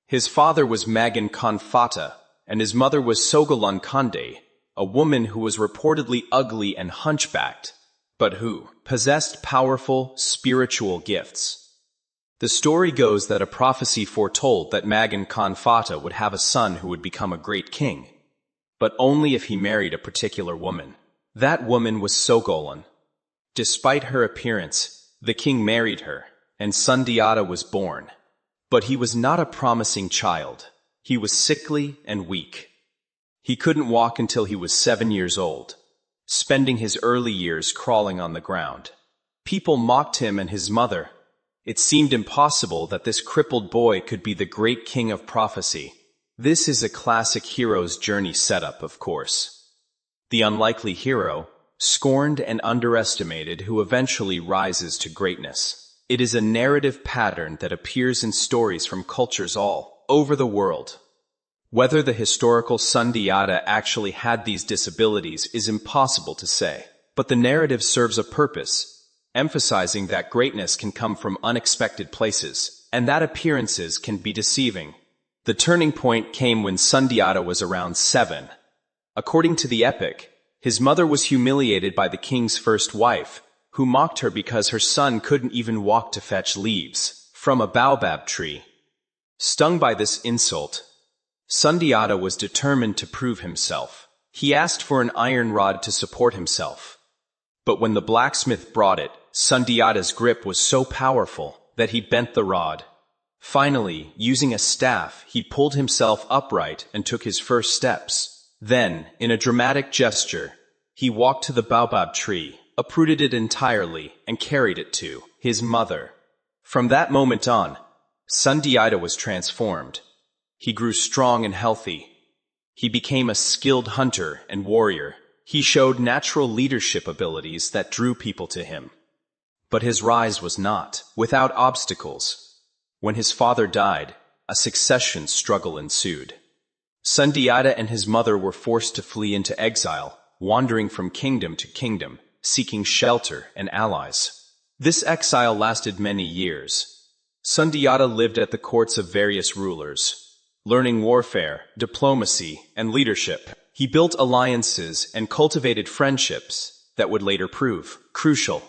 His father was Magan Konfata, and his mother was Sogolon Konde, a woman who was reportedly ugly and hunchbacked, but who possessed powerful spiritual gifts. The story goes that a prophecy foretold that Magan Konfata would have a son who would become a great king, but only if he married a particular woman. That woman was Sogolon. Despite her appearance, the king married her, and Sundiata was born. But he was not a promising child. He was sickly and weak. He couldn't walk until he was 7 years old, spending his early years crawling on the ground. People mocked him and his mother. It seemed impossible that this crippled boy could be the great king of prophecy. This is a classic hero's journey setup, of course. The unlikely hero, scorned and underestimated, who eventually rises to greatness. It is a narrative pattern that appears in stories from cultures all over the world. Whether the historical Sundiata actually had these disabilities is impossible to say, but the narrative serves a purpose, emphasizing that greatness can come from unexpected places, and that appearances can be deceiving. The turning point came when Sundiata was around 7. According to the epic, his mother was humiliated by the king's first wife, who mocked her because her son couldn't even walk to fetch leaves from a baobab tree. Stung by this insult, Sundiata was determined to prove himself. He asked for an iron rod to support himself. But when the blacksmith brought it, Sundiata's grip was so powerful that he bent the rod. Finally, using a staff, he pulled himself upright and took his first steps. Then, in a dramatic gesture, he walked to the baobab tree, uprooted it entirely, and carried it to his mother. From that moment on, Sundiata was transformed. He grew strong and healthy. He became a skilled hunter and warrior. He showed natural leadership abilities that drew people to him. But his rise was not without obstacles. When his father died, a succession struggle ensued. Sundiata and his mother were forced to flee into exile, wandering from kingdom to kingdom, seeking shelter and allies. This exile lasted many years. Sundiata lived at the courts of various rulers, learning warfare, diplomacy, and leadership. He built alliances and cultivated friendships that would later prove crucial.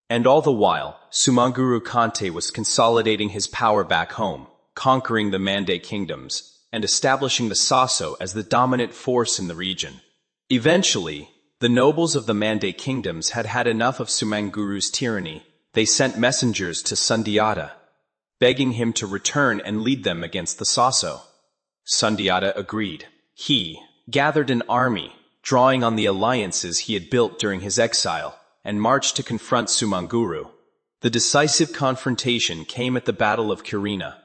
And all the while, Sumanguru Kante was consolidating his power back home, conquering the Mande kingdoms, and establishing the Saso as the dominant force in the region. Eventually, the nobles of the Mande kingdoms had had enough of Sumanguru's tyranny. They sent messengers to Sundiata, begging him to return and lead them against the Saso. Sundiata agreed. He gathered an army, drawing on the alliances he had built during his exile, and marched to confront Sumanguru. The decisive confrontation came at the Battle of Kirina,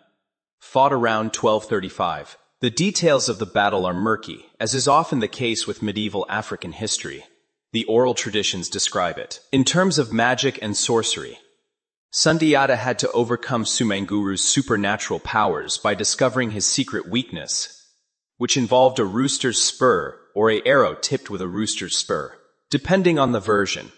fought around 1235. The details of the battle are murky, as is often the case with medieval African history. The oral traditions describe it. In terms of magic and sorcery, Sundiata had to overcome Sumanguru's supernatural powers by discovering his secret weakness, which involved a rooster's spur or an arrow tipped with a rooster's spur, depending on the version.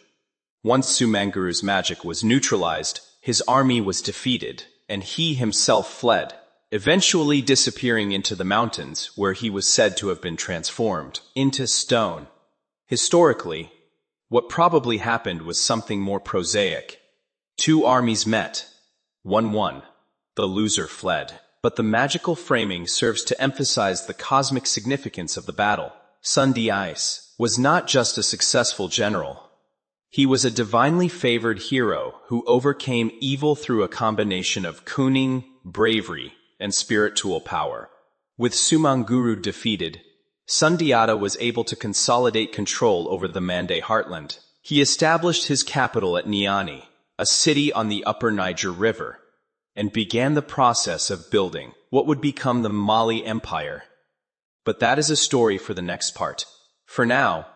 Once Sumanguru's magic was neutralized, his army was defeated, and he himself fled, eventually disappearing into the mountains where he was said to have been transformed into stone. Historically, what probably happened was something more prosaic. Two armies met. One won. The loser fled. But the magical framing serves to emphasize the cosmic significance of the battle. Sundiata was not just a successful general. He was a divinely favored hero who overcame evil through a combination of cunning, bravery, and spiritual power. With Sumanguru defeated, Sundiata was able to consolidate control over the Mande heartland. He established his capital at Niani, a city on the upper Niger River, and began the process of building what would become the Mali Empire. But that is a story for the next part. For now,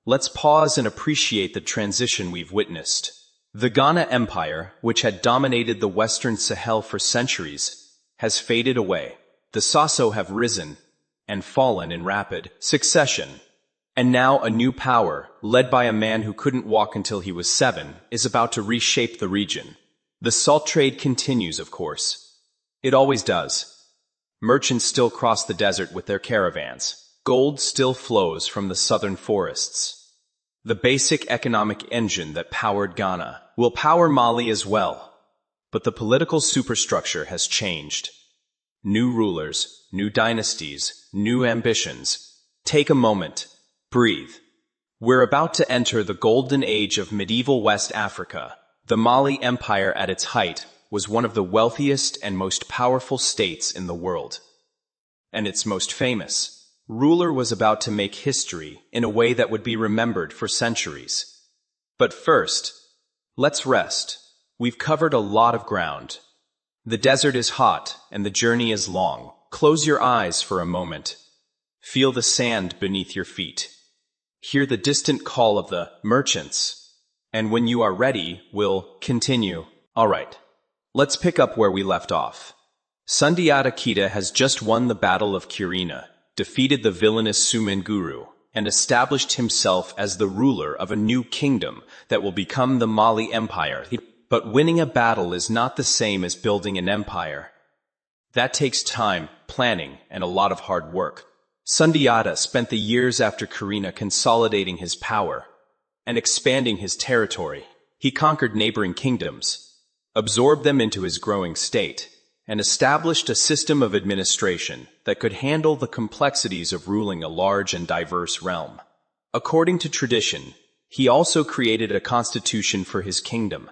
let's pause and appreciate the transition we've witnessed. The Ghana Empire, which had dominated the Western Sahel for centuries, has faded away. The Saso have risen and fallen in rapid succession. And now a new power, led by a man who couldn't walk until he was 7, is about to reshape the region. The salt trade continues, of course. It always does. Merchants still cross the desert with their caravans. Gold still flows from the southern forests. The basic economic engine that powered Ghana will power Mali as well. But the political superstructure has changed. New rulers, new dynasties, new ambitions. Take a moment. Breathe. We're about to enter the golden age of medieval West Africa. The Mali Empire at its height was one of the wealthiest and most powerful states in the world. And its most famous ruler was about to make history in a way that would be remembered for centuries. But first, let's rest. We've covered a lot of ground. The desert is hot and the journey is long. Close your eyes for a moment. Feel the sand beneath your feet. Hear the distant call of the merchants. And when you are ready, we'll continue. All right, let's pick up where we left off. Sundiata Keita has just won the Battle of Kirina, defeated the villainous Sumanguru, and established himself as the ruler of a new kingdom that will become the Mali Empire. But winning a battle is not the same as building an empire. That takes time, planning, and a lot of hard work. Sundiata spent the years after Kirina consolidating his power and expanding his territory. He conquered neighboring kingdoms, absorbed them into his growing state, and established a system of administration that could handle the complexities of ruling a large and diverse realm. According to tradition, he also created a constitution for his kingdom,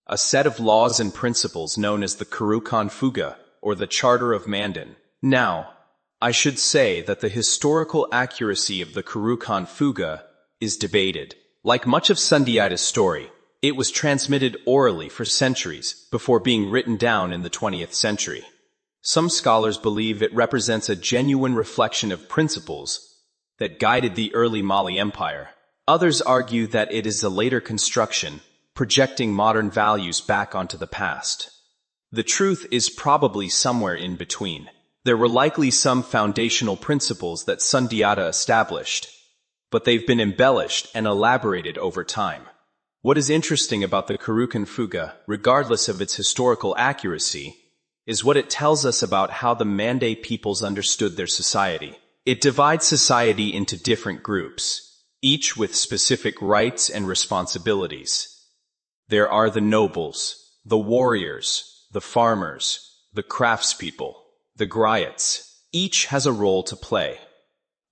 a set of laws and principles known as the Kurukan Fuga, or the Charter of Mandan. Now, I should say that the historical accuracy of the Kurukan Fuga is debated. Like much of Sundayada's story, it was transmitted orally for centuries before being written down in the 20th century. Some scholars believe it represents a genuine reflection of principles that guided the early Mali Empire. Others argue that it is a later construction, projecting modern values back onto the past. The truth is probably somewhere in between. There were likely some foundational principles that Sundayada established, but they've been embellished and elaborated over time. What is interesting about the Kurukan Fuga, regardless of its historical accuracy, is what it tells us about how the Mande peoples understood their society. It divides society into different groups, each with specific rights and responsibilities. There are the nobles, the warriors, the farmers, the craftspeople, the griots. Each has a role to play.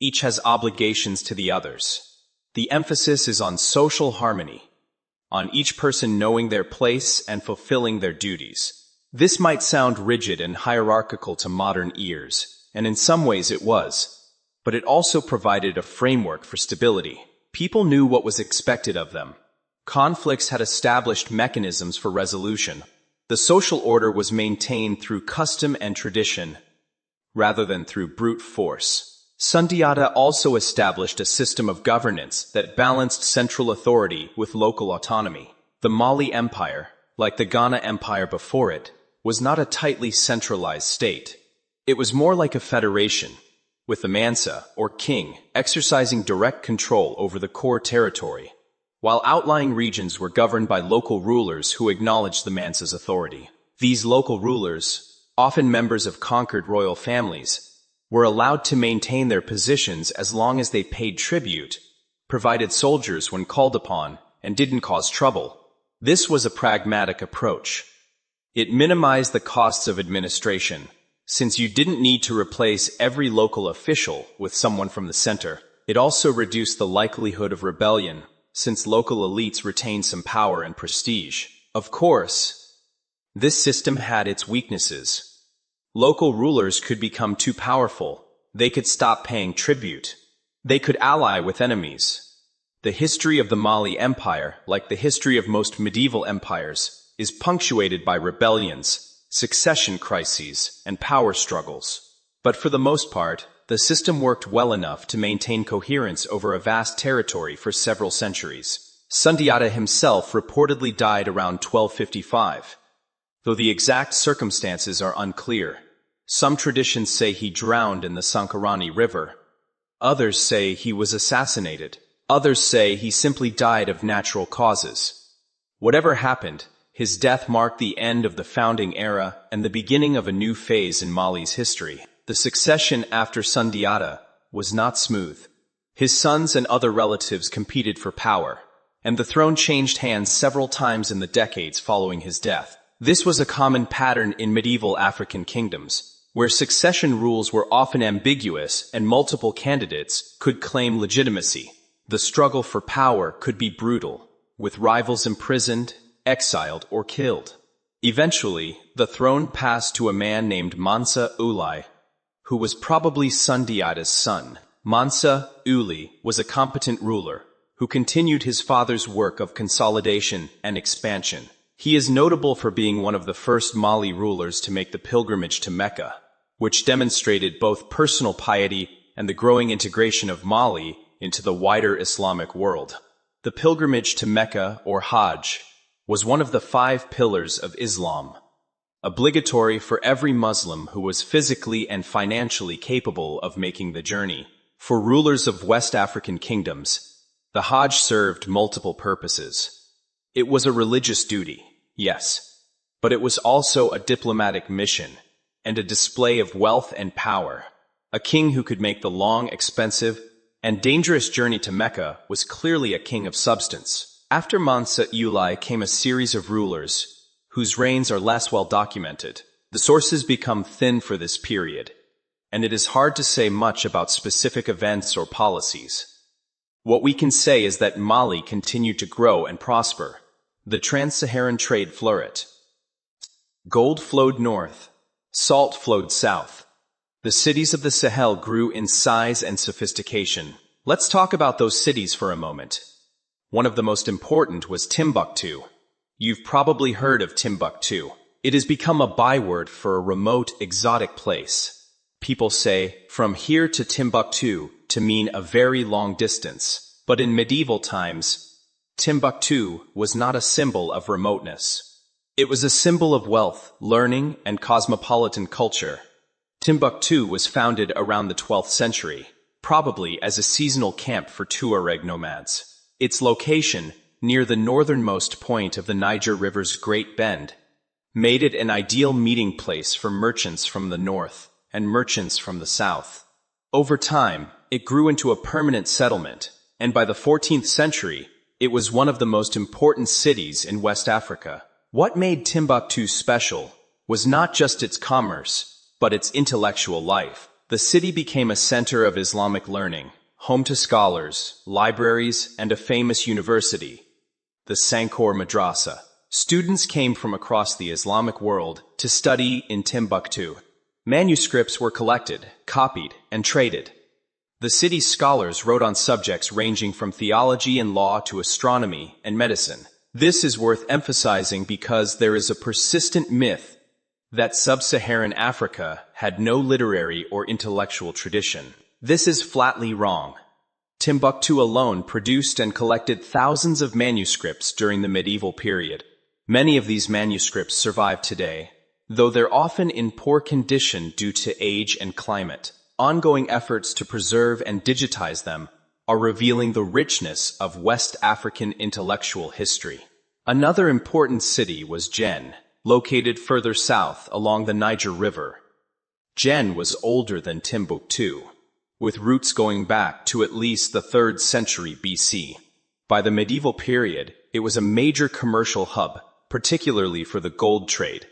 Each has obligations to the others. The emphasis is on social harmony, on each person knowing their place and fulfilling their duties. This might sound rigid and hierarchical to modern ears, and in some ways it was, but it also provided a framework for stability. People knew what was expected of them. Conflicts had established mechanisms for resolution. The social order was maintained through custom and tradition, rather than through brute force. Sundayada also established a system of governance that balanced central authority with local autonomy. The Mali Empire, like the Ghana Empire before it, was not a tightly centralized state. It was more like a federation, with the Mansa, or king, exercising direct control over the core territory, while outlying regions were governed by local rulers who acknowledged the Mansa's authority. These local rulers, often members of conquered royal families, were allowed to maintain their positions as long as they paid tribute, provided soldiers when called upon, and didn't cause trouble. This was a pragmatic approach. It minimized the costs of administration, since you didn't need to replace every local official with someone from the center. It also reduced the likelihood of rebellion, since local elites retained some power and prestige. Of course, this system had its weaknesses. Local rulers could become too powerful. They could stop paying tribute. They could ally with enemies. The history of the Mali Empire, like the history of most medieval empires, is punctuated by rebellions, succession crises, and power struggles. But for the most part, the system worked well enough to maintain coherence over a vast territory for several centuries. Sundayada himself reportedly died around 1255, though the exact circumstances are unclear. Some traditions say he drowned in the Sankarani River. Others say he was assassinated. Others say he simply died of natural causes. Whatever happened, his death marked the end of the founding era and the beginning of a new phase in Mali's history. The succession after Sundayada was not smooth. His sons and other relatives competed for power, and the throne changed hands several times in the decades following his death. This was a common pattern in medieval African kingdoms, where succession rules were often ambiguous and multiple candidates could claim legitimacy. The struggle for power could be brutal, with rivals imprisoned, exiled, or killed. Eventually, the throne passed to a man named Mansa Ulai, who was probably Sundayada's son. Mansa Uli was a competent ruler who continued his father's work of consolidation and expansion. He is notable for being one of the first Mali rulers to make the pilgrimage to Mecca, which demonstrated both personal piety and the growing integration of Mali into the wider Islamic world. The pilgrimage to Mecca, or Hajj, was one of the 5 pillars of Islam, obligatory for every Muslim who was physically and financially capable of making the journey. For rulers of West African kingdoms, the Hajj served multiple purposes. It was a religious duty, yes, but it was also a diplomatic mission and a display of wealth and power. A king who could make the long, expensive, and dangerous journey to Mecca was clearly a king of substance. After Mansa Ulai came a series of rulers whose reigns are less well documented. The sources become thin for this period, and it is hard to say much about specific events or policies. What we can say is that Mali continued to grow and prosper. The trans-Saharan trade flourished. Gold flowed north. Salt flowed south. The cities of the Sahel grew in size and sophistication. Let's talk about those cities for a moment. One of the most important was Timbuktu. You've probably heard of Timbuktu. It has become a byword for a remote, exotic place. People say, from here to Timbuktu, to mean a very long distance. But in medieval times, Timbuktu was not a symbol of remoteness. It was a symbol of wealth, learning, and cosmopolitan culture. Timbuktu was founded around the 12th century, probably as a seasonal camp for Tuareg nomads. Its location, near the northernmost point of the Niger River's Great Bend, made it an ideal meeting place for merchants from the north and merchants from the south. Over time, it grew into a permanent settlement, and by the 14th century, it was one of the most important cities in West Africa. What made Timbuktu special was not just its commerce, but its intellectual life. The city became a center of Islamic learning, home to scholars, libraries, and a famous university, the Sankor Madrasa. Students came from across the Islamic world to study in Timbuktu. Manuscripts were collected, copied, and traded. The city's scholars wrote on subjects ranging from theology and law to astronomy and medicine. This is worth emphasizing because there is a persistent myth that sub-Saharan Africa had no literary or intellectual tradition. This is flatly wrong. Timbuktu alone produced and collected thousands of manuscripts during the medieval period. Many of these manuscripts survive today, though they're often in poor condition due to age and climate. Ongoing efforts to preserve and digitize them are revealing the richness of West African intellectual history. Another important city was Jen, located further south along the Niger River. Jen was older than Timbuktu, with roots going back to at least the 3rd century BC. By the medieval period, it was a major commercial hub, particularly for the gold trade.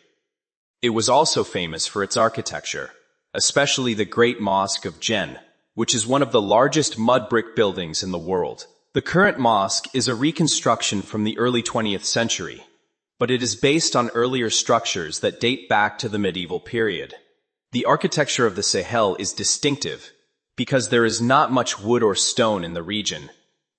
It was also famous for its architecture, especially the Great Mosque of Jen, which is one of the largest mud brick buildings in the world. The current mosque is a reconstruction from the early 20th century, but it is based on earlier structures that date back to the medieval period. The architecture of the Sahel is distinctive because there is not much wood or stone in the region.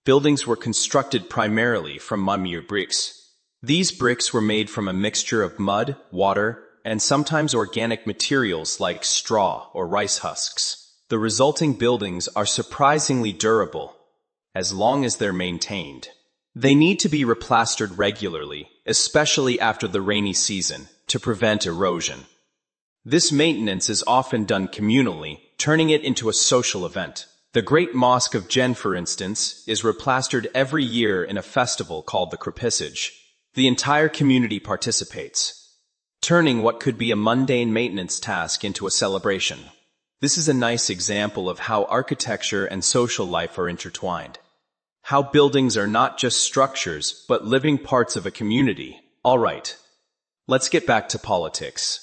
Buildings were constructed primarily from mud bricks. These bricks were made from a mixture of mud, water, and sometimes organic materials like straw or rice husks. The resulting buildings are surprisingly durable, as long as they're maintained. They need to be replastered regularly, especially after the rainy season, to prevent erosion. This maintenance is often done communally, turning it into a social event. The Great Mosque of Jen, for instance, is replastered every year in a festival called the Crepissage. The entire community participates, turning what could be a mundane maintenance task into a celebration. This is a nice example of how architecture and social life are intertwined. How buildings are not just structures, but living parts of a community. All right, let's get back to politics.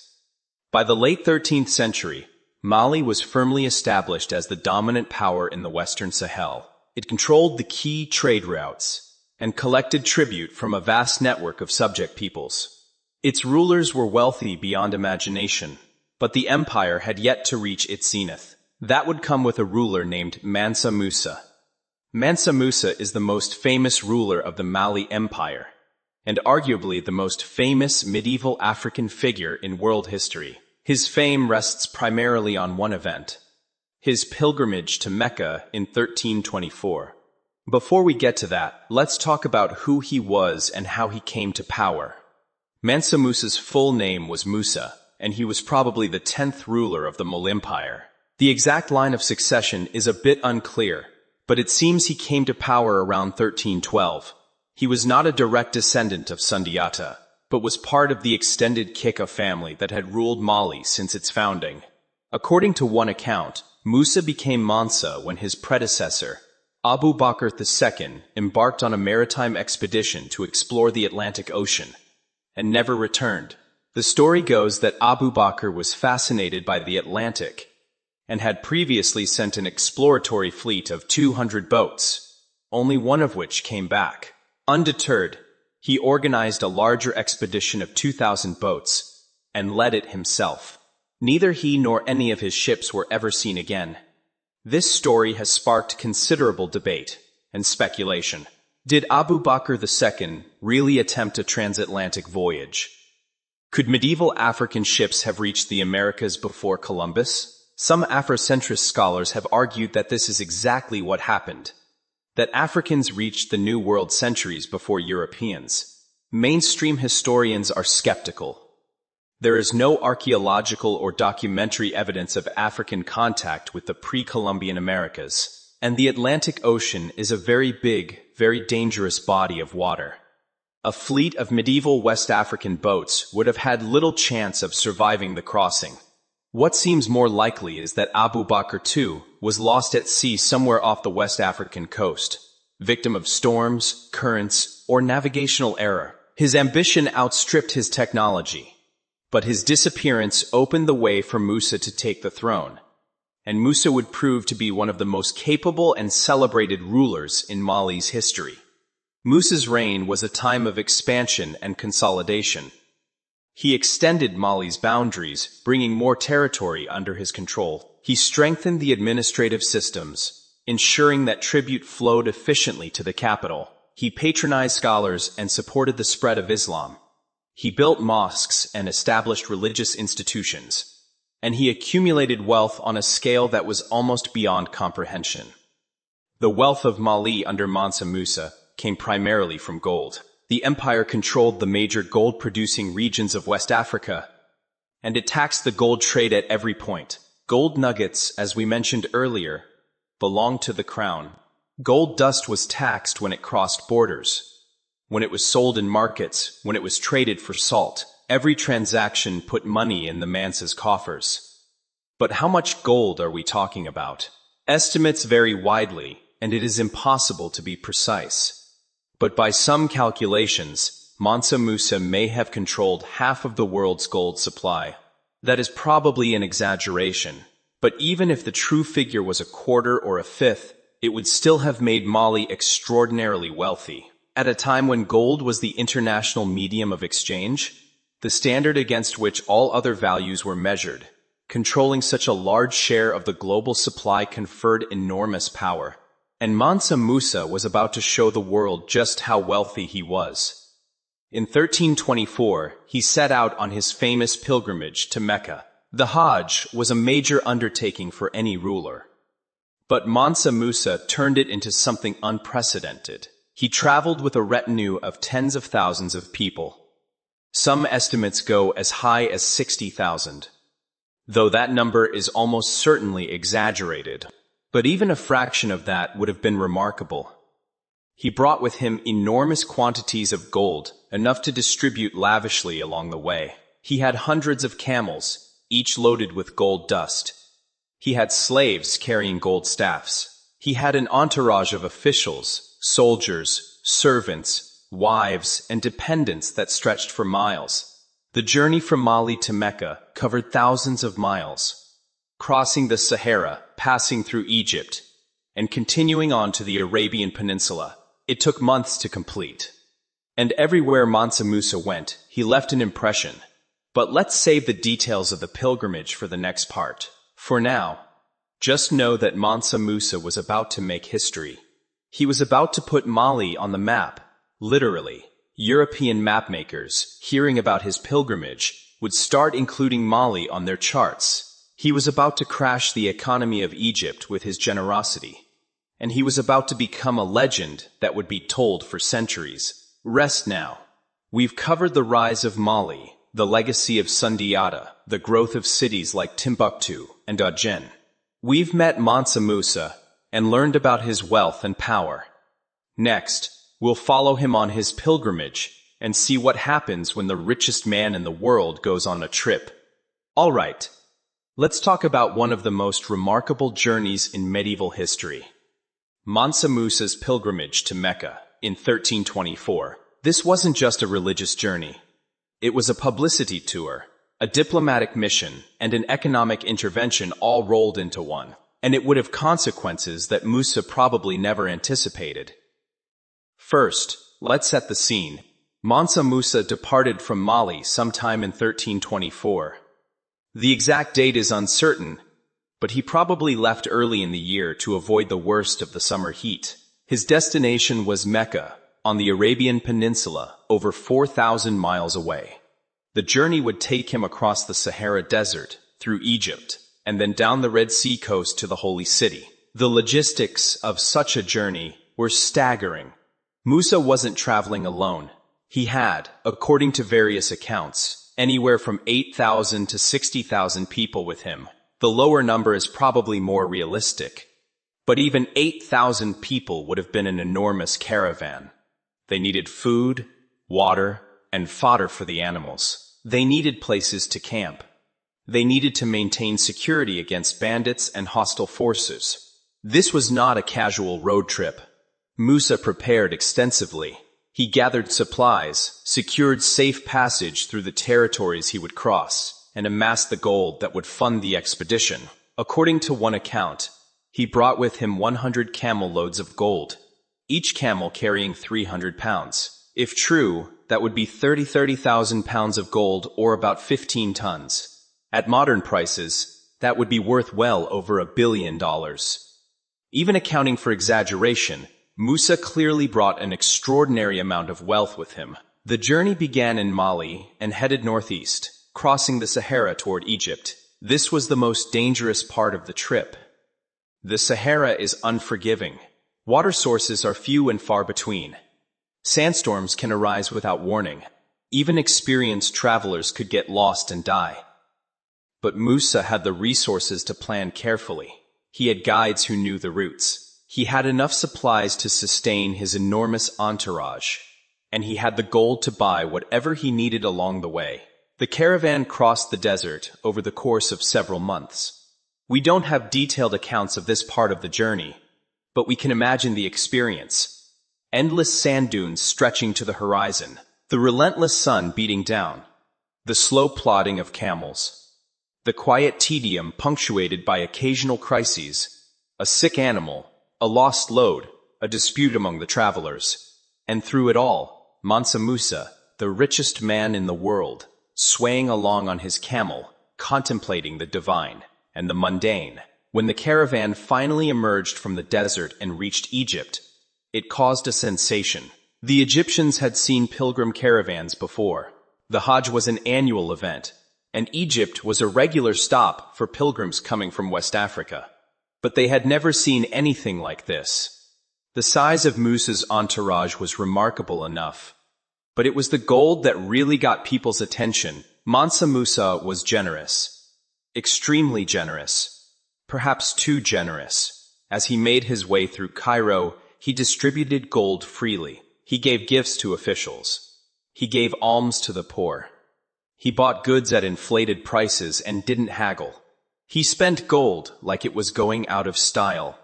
By the late 13th century, Mali was firmly established as the dominant power in the Western Sahel. It controlled the key trade routes and collected tribute from a vast network of subject peoples. Its rulers were wealthy beyond imagination, but the empire had yet to reach its zenith. That would come with a ruler named Mansa Musa. Mansa Musa is the most famous ruler of the Mali Empire, and arguably the most famous medieval African figure in world history. His fame rests primarily on one event, his pilgrimage to Mecca in 1324. Before we get to that, let's talk about who he was and how he came to power. Mansa Musa's full name was Musa, and he was probably the 10th ruler of the Mali Empire. The exact line of succession is a bit unclear, but it seems he came to power around 1312. He was not a direct descendant of Sundiata, but was part of the extended Kika family that had ruled Mali since its founding. According to one account, Musa became Mansa when his predecessor, Abu Bakr II, embarked on a maritime expedition to explore the Atlantic Ocean. and never returned. The story goes that Abu Bakr was fascinated by the Atlantic and had previously sent an exploratory fleet of 200 boats, only one of which came back. Undeterred, he organized a larger expedition of 2,000 boats and led it himself. Neither he nor any of his ships were ever seen again. This story has sparked considerable debate and speculation. Did Abu Bakr II really attempt a transatlantic voyage? Could medieval African ships have reached the Americas before Columbus? Some Afrocentrist scholars have argued that this is exactly what happened, that Africans reached the New World centuries before Europeans. Mainstream historians are skeptical. There is no archaeological or documentary evidence of African contact with the pre-Columbian Americas, and the Atlantic Ocean is a very big, very dangerous body of water. A fleet of medieval West African boats would have had little chance of surviving the crossing. What seems more likely is that Abu Bakr II was lost at sea somewhere off the West African coast, victim of storms, currents, or navigational error. His ambition outstripped his technology, but his disappearance opened the way for Musa to take the throne, and Musa would prove to be one of the most capable and celebrated rulers in Mali's history. Musa's reign was a time of expansion and consolidation. He extended Mali's boundaries, bringing more territory under his control. He strengthened the administrative systems, ensuring that tribute flowed efficiently to the capital. He patronized scholars and supported the spread of Islam. He built mosques and established religious institutions, and he accumulated wealth on a scale that was almost beyond comprehension. The wealth of Mali under Mansa Musa came primarily from gold. The empire controlled the major gold-producing regions of West Africa, and it taxed the gold trade at every point. Gold nuggets, as we mentioned earlier, belonged to the crown. Gold dust was taxed when it crossed borders, when it was sold in markets, when it was traded for salt. Every transaction put money in the Mansa's coffers. But how much gold are we talking about? Estimates vary widely, and it is impossible to be precise. But by some calculations, Mansa Musa may have controlled half of the world's gold supply. That is probably an exaggeration, but even if the true figure was a quarter or a fifth, it would still have made Mali extraordinarily wealthy. At a time when gold was the international medium of exchange, the standard against which all other values were measured, controlling such a large share of the global supply conferred enormous power. And Mansa Musa was about to show the world just how wealthy he was. In 1324, he set out on his famous pilgrimage to Mecca. The Hajj was a major undertaking for any ruler. But Mansa Musa turned it into something unprecedented. He traveled with a retinue of tens of thousands of people. Some estimates go as high as 60,000, though that number is almost certainly exaggerated. But even a fraction of that would have been remarkable. He brought with him enormous quantities of gold, enough to distribute lavishly along the way. He had hundreds of camels, each loaded with gold dust. He had slaves carrying gold staffs. He had an entourage of officials, soldiers, servants, wives, and dependents that stretched for miles. The journey from Mali to Mecca covered thousands of miles, crossing the Sahara, passing through Egypt, and continuing on to the Arabian Peninsula. It took months to complete. And everywhere Mansa Musa went, he left an impression. But let's save the details of the pilgrimage for the next part. For now, just know that Mansa Musa was about to make history. He was about to put Mali on the map, literally. European mapmakers, hearing about his pilgrimage, would start including Mali on their charts. He was about to crash the economy of Egypt with his generosity, and he was about to become a legend that would be told for centuries. Rest now. We've covered the rise of Mali, the legacy of Sundiata, the growth of cities like Timbuktu and Agen. We've met Mansa Musa and learned about his wealth and power. Next, we'll follow him on his pilgrimage and see what happens when the richest man in the world goes on a trip. All right. Let's talk about one of the most remarkable journeys in medieval history. Mansa Musa's pilgrimage to Mecca in 1324. This wasn't just a religious journey. It was a publicity tour, a diplomatic mission, and an economic intervention all rolled into one, and it would have consequences that Musa probably never anticipated. First, let's set the scene. Mansa Musa departed from Mali sometime in 1324. The exact date is uncertain, but he probably left early in the year to avoid the worst of the summer heat. His destination was Mecca, on the Arabian Peninsula, over 4,000 miles away. The journey would take him across the Sahara Desert, through Egypt, and then down the Red Sea coast to the Holy City. The logistics of such a journey were staggering. Musa wasn't traveling alone. He had, according to various accounts, anywhere from 8,000 to 60,000 people with him. The lower number is probably more realistic. But even 8,000 people would have been an enormous caravan. They needed food, water, and fodder for the animals. They needed places to camp. They needed to maintain security against bandits and hostile forces. This was not a casual road trip. Musa prepared extensively. He gathered supplies, secured safe passage through the territories he would cross, and amassed the gold that would fund the expedition. According to one account, he brought with him 100 camel loads of gold, each camel carrying 300 pounds. If true, that would be 30,000 pounds of gold, or about 15 tons. At modern prices, that would be worth well over $1 billion. Even accounting for exaggeration, Musa clearly brought an extraordinary amount of wealth with him. The journey began in Mali and headed northeast, crossing the Sahara toward Egypt. This was the most dangerous part of the trip. The Sahara is unforgiving. Water sources are few and far between. Sandstorms can arise without warning. Even experienced travelers could get lost and die. But Musa had the resources to plan carefully. He had guides who knew the routes. He had enough supplies to sustain his enormous entourage, and he had the gold to buy whatever he needed along the way. The caravan crossed the desert over the course of several months. We don't have detailed accounts of this part of the journey, but we can imagine the experience. Endless sand dunes stretching to the horizon, the relentless sun beating down, the slow plodding of camels, the quiet tedium punctuated by occasional crises, a sick animal, a lost load, a dispute among the travelers. And through it all, Mansa Musa, the richest man in the world, swaying along on his camel, contemplating the divine and the mundane. When the caravan finally emerged from the desert and reached Egypt, it caused a sensation. The Egyptians had seen pilgrim caravans before. The Hajj was an annual event, and Egypt was a regular stop for pilgrims coming from West Africa. But they had never seen anything like this. The size of Musa's entourage was remarkable enough, but it was the gold that really got people's attention. Mansa Musa was generous, extremely generous, perhaps too generous. As he made his way through Cairo, he distributed gold freely. He gave gifts to officials. He gave alms to the poor. He bought goods at inflated prices and didn't haggle. He spent gold like it was going out of style.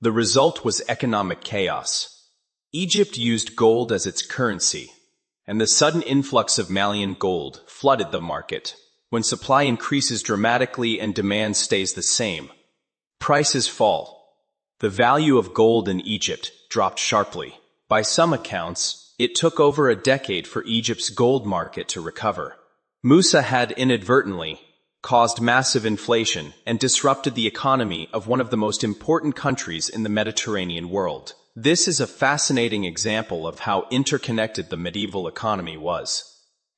The result was economic chaos. Egypt used gold as its currency, and the sudden influx of Malian gold flooded the market. When supply increases dramatically and demand stays the same, prices fall. The value of gold in Egypt dropped sharply. By some accounts, it took over a decade for Egypt's gold market to recover. Musa had inadvertently caused massive inflation and disrupted the economy of one of the most important countries in the Mediterranean world. This is a fascinating example of how interconnected the medieval economy was.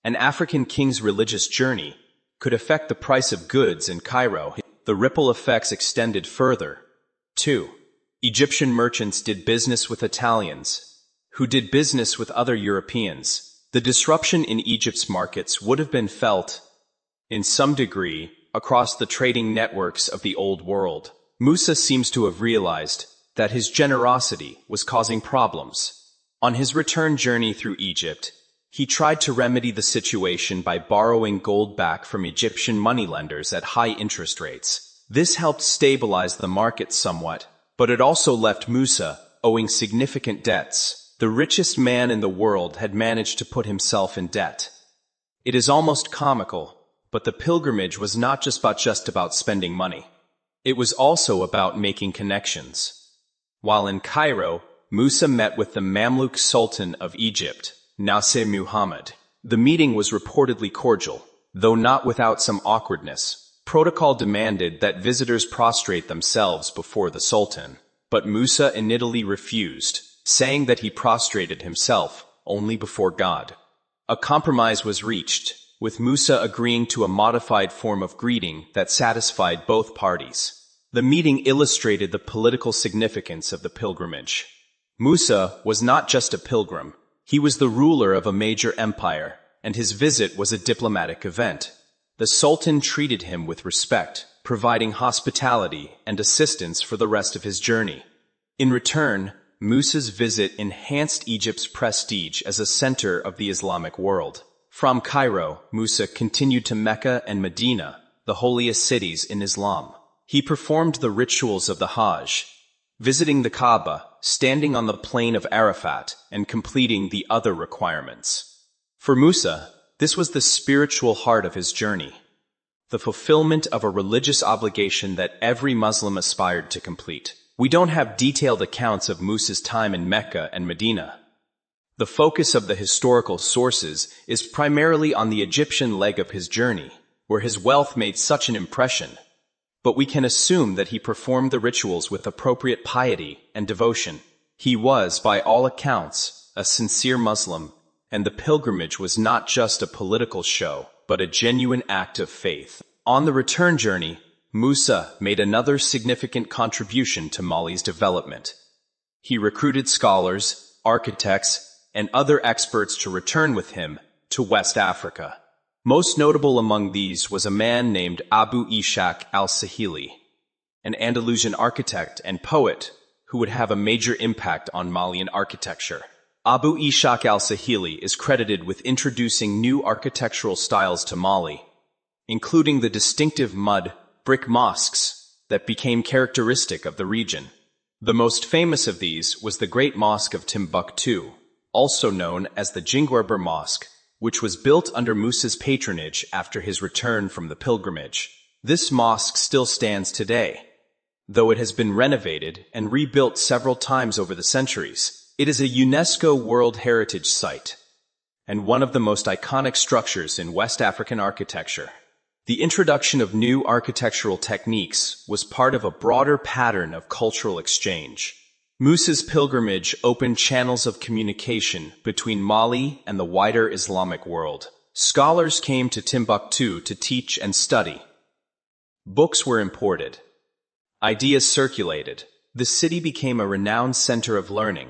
An African king's religious journey could affect the price of goods in Cairo. The ripple effects extended further. 2. Egyptian merchants did business with Italians, who did business with other Europeans. The disruption in Egypt's markets would have been felt, in some degree, across the trading networks of the Old World. Musa seems to have realized that his generosity was causing problems. On his return journey through Egypt, he tried to remedy the situation by borrowing gold back from Egyptian moneylenders at high interest rates. This helped stabilize the market somewhat, but it also left Musa owing significant debts. The richest man in the world had managed to put himself in debt. It is almost comical, but the pilgrimage was not just about spending money. It was also about making connections. While in Cairo, Musa met with the Mamluk Sultan of Egypt, Nasser Muhammad. The meeting was reportedly cordial, though not without some awkwardness. Protocol demanded that visitors prostrate themselves before the Sultan, but Musa in Italy refused, saying that he prostrated himself only before God. A compromise was reached, with Musa agreeing to a modified form of greeting that satisfied both parties. The meeting illustrated the political significance of the pilgrimage. Musa was not just a pilgrim. He was the ruler of a major empire, and his visit was a diplomatic event. The Sultan treated him with respect, providing hospitality and assistance for the rest of his journey. In return, Musa's visit enhanced Egypt's prestige as a center of the Islamic world. From Cairo, Musa continued to Mecca and Medina, the holiest cities in Islam. He performed the rituals of the Hajj, visiting the Kaaba, standing on the plain of Arafat, and completing the other requirements. For Musa, this was the spiritual heart of his journey, the fulfillment of a religious obligation that every Muslim aspired to complete. We don't have detailed accounts of Musa's time in Mecca and Medina. The focus of the historical sources is primarily on the Egyptian leg of his journey, where his wealth made such an impression. But we can assume that he performed the rituals with appropriate piety and devotion. He was, by all accounts, a sincere Muslim, and the pilgrimage was not just a political show, but a genuine act of faith. On the return journey, Musa made another significant contribution to Mali's development. He recruited scholars, architects, and other experts to return with him to West Africa. Most notable among these was a man named Abu Ishaq al-Sahili, an Andalusian architect and poet who would have a major impact on Malian architecture. Abu Ishaq al-Sahili is credited with introducing new architectural styles to Mali, including the distinctive mud, brick mosques that became characteristic of the region. The most famous of these was the Great Mosque of Timbuktu, also known as the Jingwarber Mosque, which was built under Musa's patronage after his return from the pilgrimage. This mosque still stands today. Though it has been renovated and rebuilt several times over the centuries, it is a UNESCO World Heritage Site and one of the most iconic structures in West African architecture. The introduction of new architectural techniques was part of a broader pattern of cultural exchange. Musa's pilgrimage opened channels of communication between Mali and the wider Islamic world. Scholars came to Timbuktu to teach and study. Books were imported. Ideas circulated. The city became a renowned center of learning,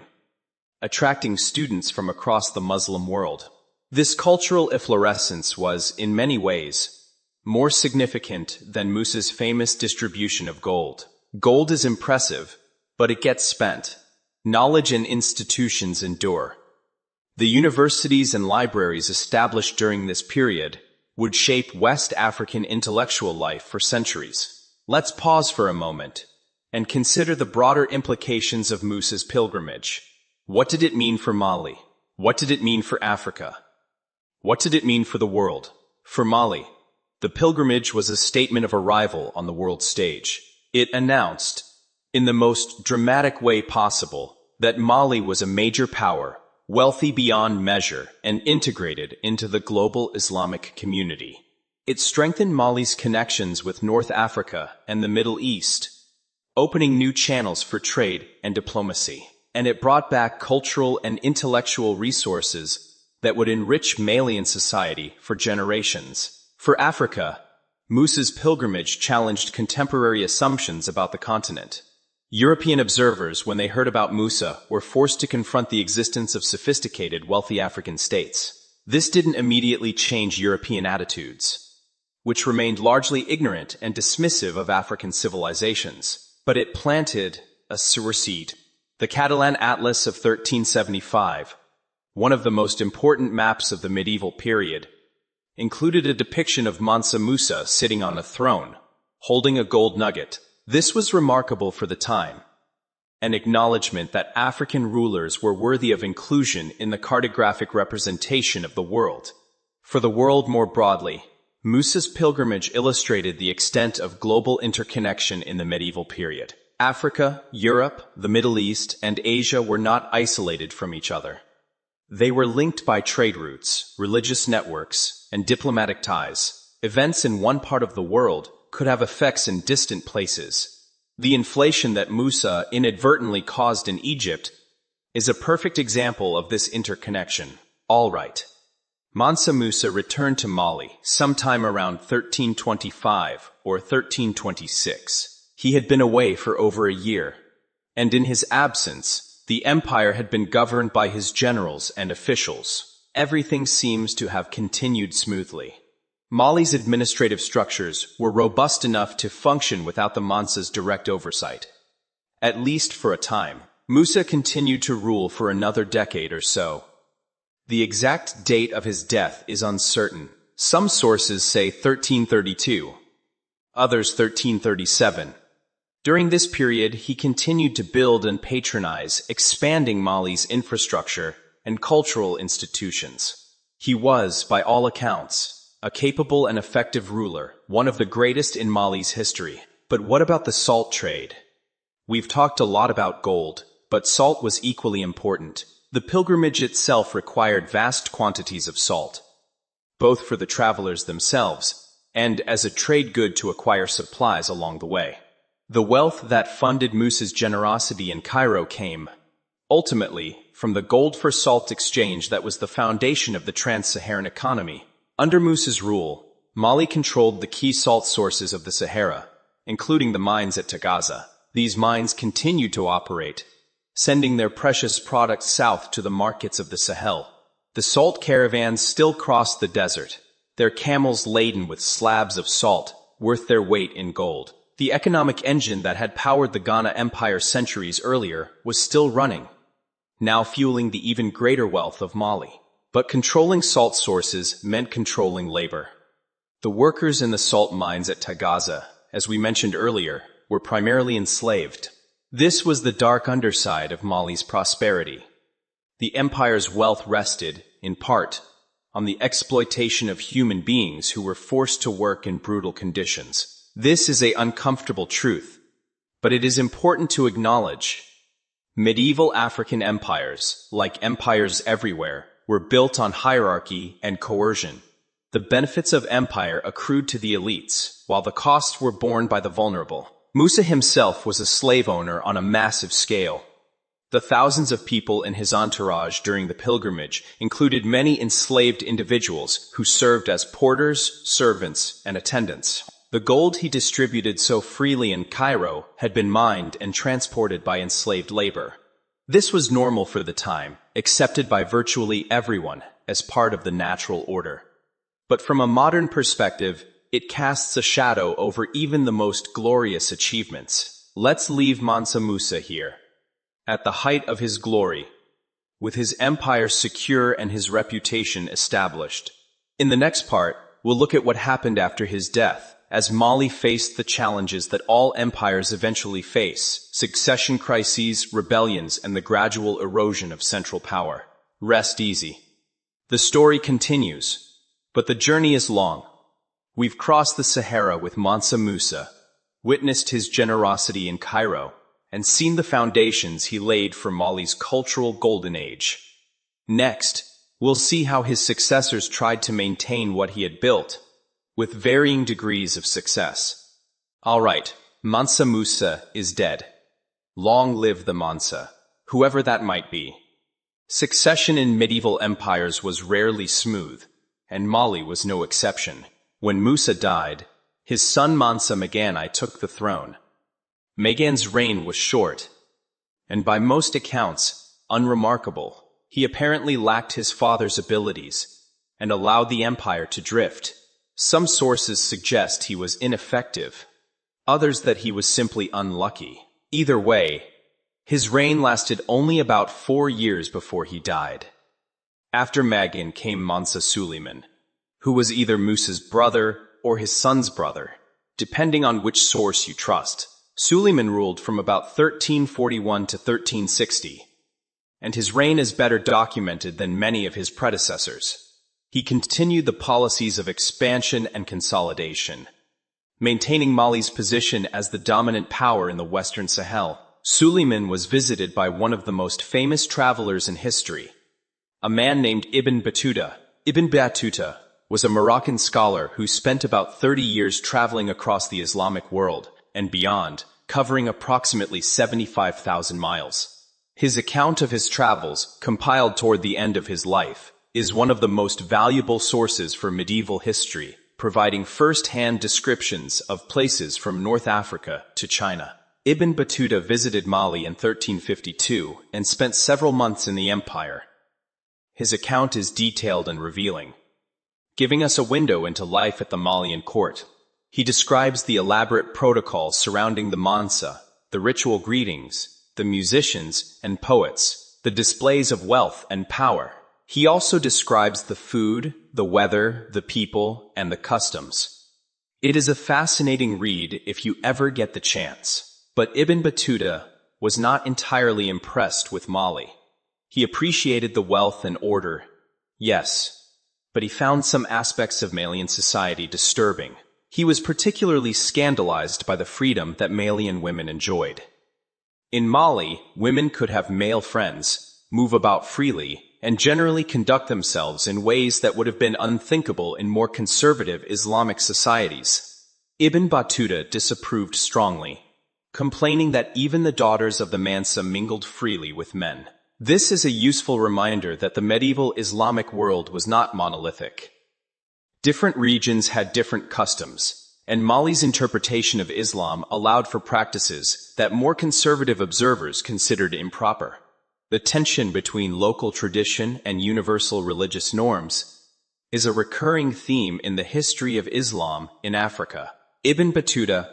attracting students from across the Muslim world. This cultural efflorescence was, in many ways, more significant than Musa's famous distribution of gold. Gold is impressive, but it gets spent. Knowledge and institutions endure. The universities and libraries established during this period would shape West African intellectual life for centuries. Let's pause for a moment and consider the broader implications of Musa's pilgrimage. What did it mean for Mali? What did it mean for Africa? What did it mean for the world? For Mali, the pilgrimage was a statement of arrival on the world stage. It announced, in the most dramatic way possible, that Mali was a major power, wealthy beyond measure, and integrated into the global Islamic community. It strengthened Mali's connections with North Africa and the Middle East, opening new channels for trade and diplomacy. And it brought back cultural and intellectual resources that would enrich Malian society for generations. For Africa, Musa's pilgrimage challenged contemporary assumptions about the continent. European observers, when they heard about Musa, were forced to confront the existence of sophisticated, wealthy African states. This didn't immediately change European attitudes, which remained largely ignorant and dismissive of African civilizations, but it planted a sewer seed. The Catalan Atlas of 1375, one of the most important maps of the medieval period, included a depiction of Mansa Musa sitting on a throne, holding a gold nugget. This was remarkable for the time, an acknowledgement that African rulers were worthy of inclusion in the cartographic representation of the world. For the world more broadly, Musa's pilgrimage illustrated the extent of global interconnection in the medieval period. Africa, Europe, the Middle East, and Asia were not isolated from each other. They were linked by trade routes, religious networks, and diplomatic ties. Events in one part of the world could have effects in distant places. The inflation that Musa inadvertently caused in Egypt is a perfect example of this interconnection. All right. Mansa Musa returned to Mali sometime around 1325 or 1326. He had been away for over a year, and in his absence, the empire had been governed by his generals and officials. Everything seems to have continued smoothly. Mali's administrative structures were robust enough to function without the Mansa's direct oversight. At least for a time, Musa continued to rule for another decade or so. The exact date of his death is uncertain. Some sources say 1332, others 1337. During this period, he continued to build and patronize, expanding Mali's infrastructure and cultural institutions. He was, by all accounts, a capable and effective ruler, one of the greatest in Mali's history. But what about the salt trade? We've talked a lot about gold, but salt was equally important. The pilgrimage itself required vast quantities of salt, both for the travelers themselves and as a trade good to acquire supplies along the way. The wealth that funded Musa's generosity in Cairo came, ultimately, from the gold for salt exchange that was the foundation of the trans-Saharan economy. Under Musa's rule, Mali controlled the key salt sources of the Sahara, including the mines at Tagaza. These mines continued to operate, sending their precious products south to the markets of the Sahel. The salt caravans still crossed the desert, their camels laden with slabs of salt worth their weight in gold. The economic engine that had powered the Ghana Empire centuries earlier was still running, now fueling the even greater wealth of Mali. But controlling salt sources meant controlling labor. The workers in the salt mines at Tagaza, as we mentioned earlier, were primarily enslaved. This was the dark underside of Mali's prosperity. The empire's wealth rested, in part, on the exploitation of human beings who were forced to work in brutal conditions. This is an uncomfortable truth, but it is important to acknowledge. Medieval African empires, like empires everywhere, were built on hierarchy and coercion. The benefits of empire accrued to the elites, while the costs were borne by the vulnerable. Musa himself was a slave owner on a massive scale. The thousands of people in his entourage during the pilgrimage included many enslaved individuals who served as porters, servants, and attendants. The gold he distributed so freely in Cairo had been mined and transported by enslaved labor. This was normal for the time, accepted by virtually everyone as part of the natural order. But from a modern perspective, it casts a shadow over even the most glorious achievements. Let's leave Mansa Musa here, at the height of his glory, with his empire secure and his reputation established. In the next part, we'll look at what happened after his death, as Mali faced the challenges that all empires eventually face: succession crises, rebellions, and the gradual erosion of central power. Rest easy. The story continues, but the journey is long. We've crossed the Sahara with Mansa Musa, witnessed his generosity in Cairo, and seen the foundations he laid for Mali's cultural golden age. Next, we'll see how his successors tried to maintain what he had built, with varying degrees of success. All right, Mansa Musa is dead. Long live the Mansa, whoever that might be. Succession in medieval empires was rarely smooth, and Mali was no exception. When Musa died, his son Mansa Maganai took the throne. Magan's reign was short, and by most accounts, unremarkable. He apparently lacked his father's abilities, and allowed the empire to drift. Some sources suggest he was ineffective, others that he was simply unlucky. Either way, his reign lasted only about 4 years before he died. After Magan came Mansa Suleiman, who was either Musa's brother or his son's brother, depending on which source you trust. Suleiman ruled from about 1341 to 1360, and his reign is better documented than many of his predecessors. He continued the policies of expansion and consolidation, maintaining Mali's position as the dominant power in the Western Sahel. Suleiman was visited by one of the most famous travelers in history, a man named Ibn Battuta. Ibn Battuta was a Moroccan scholar who spent about 30 years traveling across the Islamic world and beyond, covering approximately 75,000 miles. His account of his travels, compiled toward the end of his life, is one of the most valuable sources for medieval history, providing first-hand descriptions of places from North Africa to China. Ibn Battuta visited Mali in 1352 and spent several months in the empire. His account is detailed and revealing, giving us a window into life at the Malian court. He describes the elaborate protocols surrounding the mansa, the ritual greetings, the musicians and poets, the displays of wealth and power. He also describes the food, the weather, the people, and the customs. It is a fascinating read if you ever get the chance. But Ibn Battuta was not entirely impressed with Mali. He appreciated the wealth and order, yes, but he found some aspects of Malian society disturbing. He was particularly scandalized by the freedom that Malian women enjoyed. In Mali, women could have male friends, move about freely, and generally conduct themselves in ways that would have been unthinkable in more conservative Islamic societies. Ibn Battuta disapproved strongly, complaining that even the daughters of the Mansa mingled freely with men. This is a useful reminder that the medieval Islamic world was not monolithic. Different regions had different customs, and Mali's interpretation of Islam allowed for practices that more conservative observers considered improper. The tension between local tradition and universal religious norms is a recurring theme in the history of Islam in Africa. Ibn Battuta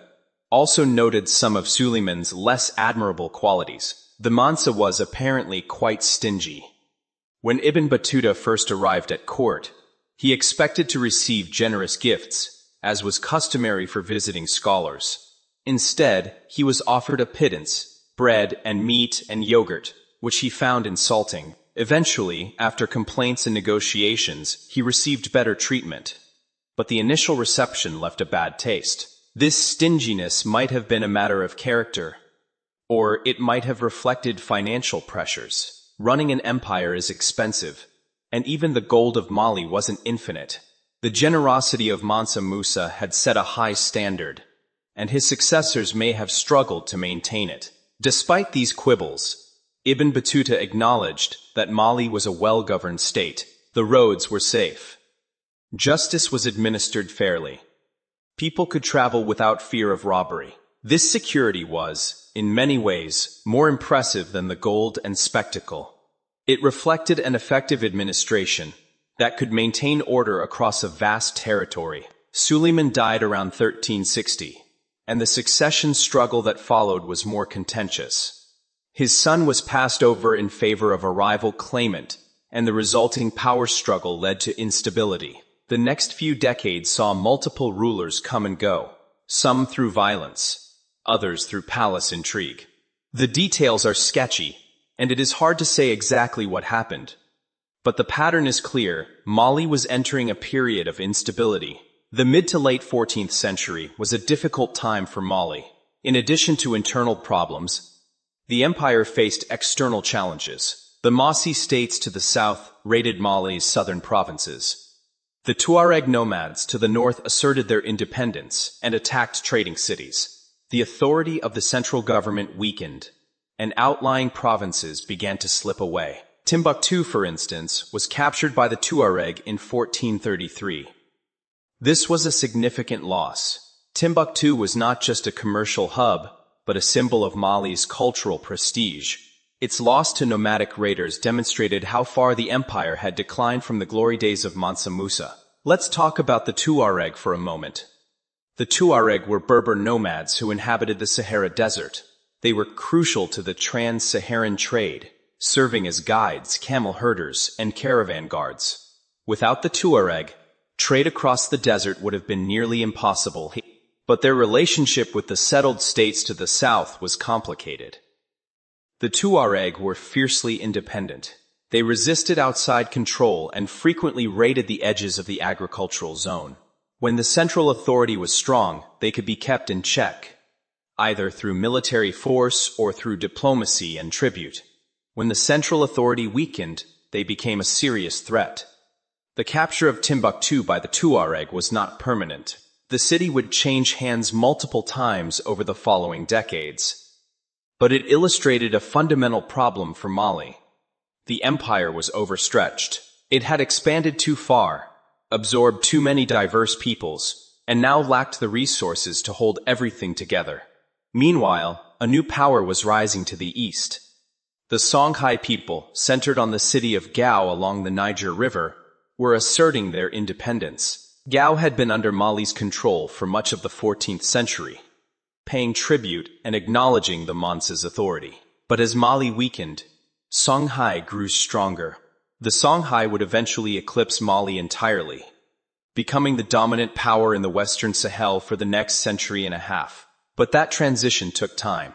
also noted some of Suleiman's less admirable qualities. The Mansa was apparently quite stingy. When Ibn Battuta first arrived at court, he expected to receive generous gifts, as was customary for visiting scholars. Instead, he was offered a pittance, bread and meat and yogurt, which he found insulting. Eventually, after complaints and negotiations, he received better treatment. But the initial reception left a bad taste. This stinginess might have been a matter of character, or it might have reflected financial pressures. Running an empire is expensive, and even the gold of Mali wasn't infinite. The generosity of Mansa Musa had set a high standard, and his successors may have struggled to maintain it. Despite these quibbles, Ibn Battuta acknowledged that Mali was a well-governed state. The roads were safe. Justice was administered fairly. People could travel without fear of robbery. This security was, in many ways, more impressive than the gold and spectacle. It reflected an effective administration that could maintain order across a vast territory. Suleiman died around 1360, and the succession struggle that followed was more contentious. His son was passed over in favor of a rival claimant, and the resulting power struggle led to instability. The next few decades saw multiple rulers come and go, some through violence, others through palace intrigue. The details are sketchy, and it is hard to say exactly what happened. But the pattern is clear. Mali was entering a period of instability. The mid to late 14th century was a difficult time for Mali. In addition to internal problems, the empire faced external challenges. The Mossi states to the south raided Mali's southern provinces. The Tuareg nomads to the north asserted their independence and attacked trading cities. The authority of the central government weakened, and outlying provinces began to slip away. Timbuktu, for instance, was captured by the Tuareg in 1433. This was a significant loss. Timbuktu was not just a commercial hub, but a symbol of Mali's cultural prestige. Its loss to nomadic raiders demonstrated how far the empire had declined from the glory days of Mansa Musa. Let's talk about the Tuareg for a moment. The Tuareg were Berber nomads who inhabited the Sahara Desert. They were crucial to the trans-Saharan trade, serving as guides, camel herders, and caravan guards. Without the Tuareg, trade across the desert would have been nearly impossible, but their relationship with the settled states to the south was complicated. The Tuareg were fiercely independent. They resisted outside control and frequently raided the edges of the agricultural zone. When the central authority was strong, they could be kept in check, either through military force or through diplomacy and tribute. When the central authority weakened, they became a serious threat. The capture of Timbuktu by the Tuareg was not permanent. The city would change hands multiple times over the following decades. But it illustrated a fundamental problem for Mali. The empire was overstretched. It had expanded too far, absorbed too many diverse peoples, and now lacked the resources to hold everything together. Meanwhile, a new power was rising to the east. The Songhai people, centered on the city of Gao along the Niger River, were asserting their independence. Gao had been under Mali's control for much of the 14th century, paying tribute and acknowledging the Mansa's authority. But as Mali weakened, Songhai grew stronger. The Songhai would eventually eclipse Mali entirely, becoming the dominant power in the Western Sahel for the next century and a half. But that transition took time.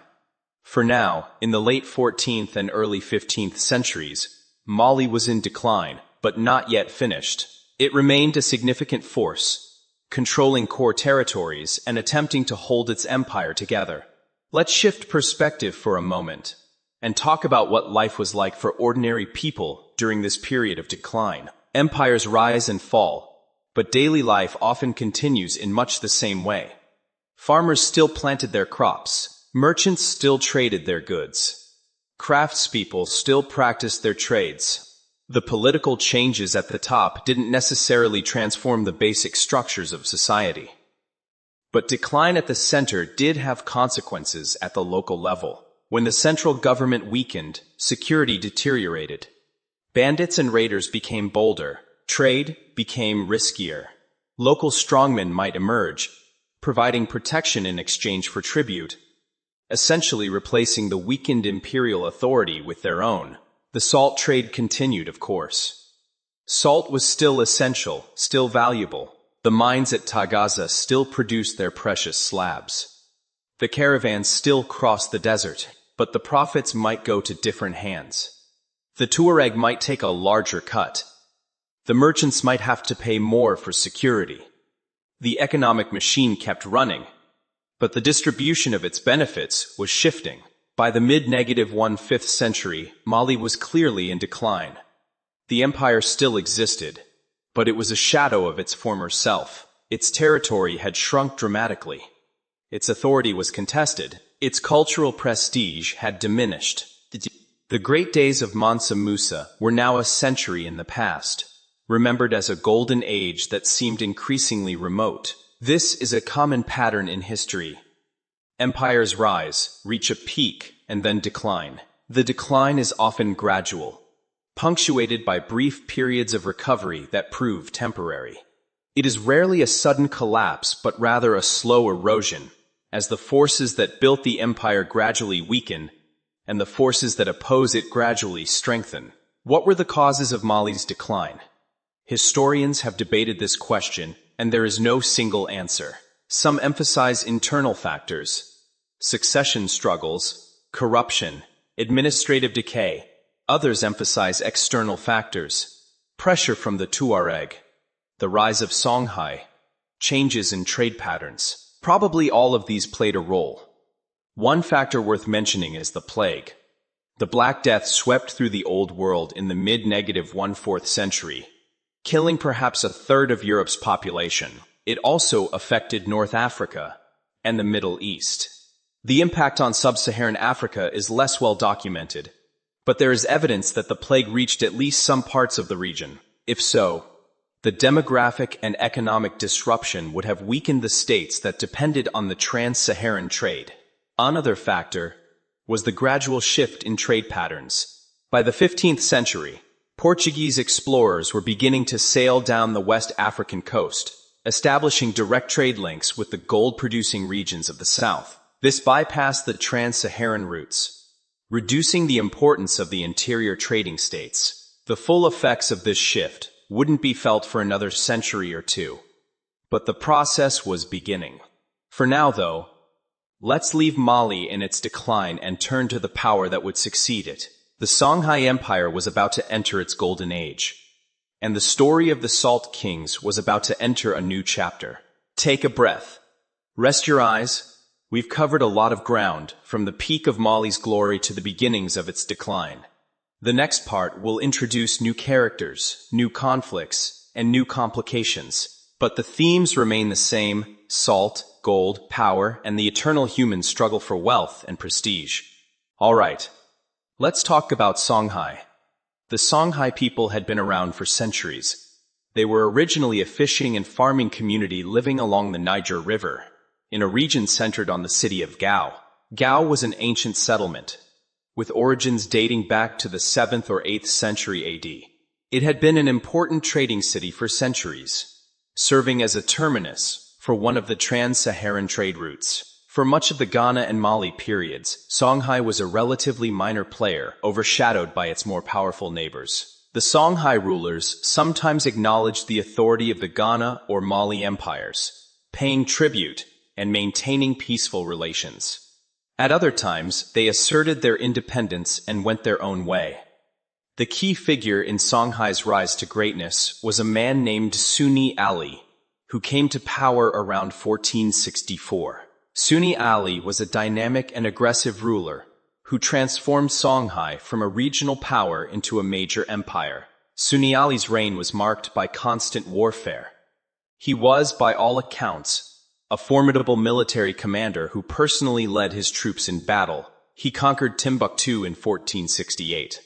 For now, in the late 14th and early 15th centuries, Mali was in decline, but not yet finished. It remained a significant force, controlling core territories and attempting to hold its empire together. Let's shift perspective for a moment and talk about what life was like for ordinary people during this period of decline. Empires rise and fall, but daily life often continues in much the same way. Farmers still planted their crops, merchants still traded their goods, craftspeople still practiced their trades. The political changes at the top didn't necessarily transform the basic structures of society. But decline at the center did have consequences at the local level. When the central government weakened, security deteriorated. Bandits and raiders became bolder. Trade became riskier. Local strongmen might emerge, providing protection in exchange for tribute, essentially replacing the weakened imperial authority with their own. The salt trade continued, of course. Salt was still essential, still valuable. The mines at Tagaza still produced their precious slabs. The caravans still crossed the desert, but the profits might go to different hands. The Tuareg might take a larger cut. The merchants might have to pay more for security. The economic machine kept running, but the distribution of its benefits was shifting. By the mid-1/5th century, Mali was clearly in decline. The empire still existed, but it was a shadow of its former self. Its territory had shrunk dramatically. Its authority was contested. Its cultural prestige had diminished. The great days of Mansa Musa were now a century in the past, remembered as a golden age that seemed increasingly remote. This is a common pattern in history. Empires rise, reach a peak, and then decline. The decline is often gradual, punctuated by brief periods of recovery that prove temporary. It is rarely a sudden collapse, but rather a slow erosion, as the forces that built the empire gradually weaken, and the forces that oppose it gradually strengthen. What were the causes of Mali's decline? Historians have debated this question, and there is no single answer. Some emphasize internal factors: succession struggles, corruption, administrative decay. Others emphasize external factors: pressure from the Tuareg, the rise of Songhai, changes in trade patterns. Probably all of these played a role. One factor worth mentioning is the plague. The Black Death swept through the Old World in the mid-1/4th century, killing perhaps a third of Europe's population. It also affected North Africa and the Middle East. The impact on sub-Saharan Africa is less well documented, but there is evidence that the plague reached at least some parts of the region. If so, the demographic and economic disruption would have weakened the states that depended on the trans-Saharan trade. Another factor was the gradual shift in trade patterns. By the 15th century, Portuguese explorers were beginning to sail down the West African coast, establishing direct trade links with the gold-producing regions of the south. This bypassed the trans-Saharan routes, reducing the importance of the interior trading states. The full effects of this shift wouldn't be felt for another century or two, but the process was beginning. For now, though, let's leave Mali in its decline and turn to the power that would succeed it. The Songhai Empire was about to enter its golden age, and the story of the Salt Kings was about to enter a new chapter. Take a breath. Rest your eyes. We've covered a lot of ground, from the peak of Mali's glory to the beginnings of its decline. The next part will introduce new characters, new conflicts, and new complications. But the themes remain the same: salt, gold, power, and the eternal human struggle for wealth and prestige. All right, let's talk about Songhai. The Songhai people had been around for centuries. They were originally a fishing and farming community living along the Niger River, in a region centered on the city of Gao. Gao was an ancient settlement, with origins dating back to the 7th or 8th century AD. It had been an important trading city for centuries, serving as a terminus for one of the trans-Saharan trade routes. For much of the Ghana and Mali periods, Songhai was a relatively minor player, overshadowed by its more powerful neighbors. The Songhai rulers sometimes acknowledged the authority of the Ghana or Mali empires, paying tribute and maintaining peaceful relations. At other times, they asserted their independence and went their own way. The key figure in Songhai's rise to greatness was a man named Sunni Ali, who came to power around 1464. Sunni Ali was a dynamic and aggressive ruler who transformed Songhai from a regional power into a major empire. Sunni Ali's reign was marked by constant warfare. He was, by all accounts, a formidable military commander who personally led his troops in battle. He conquered Timbuktu in 1468,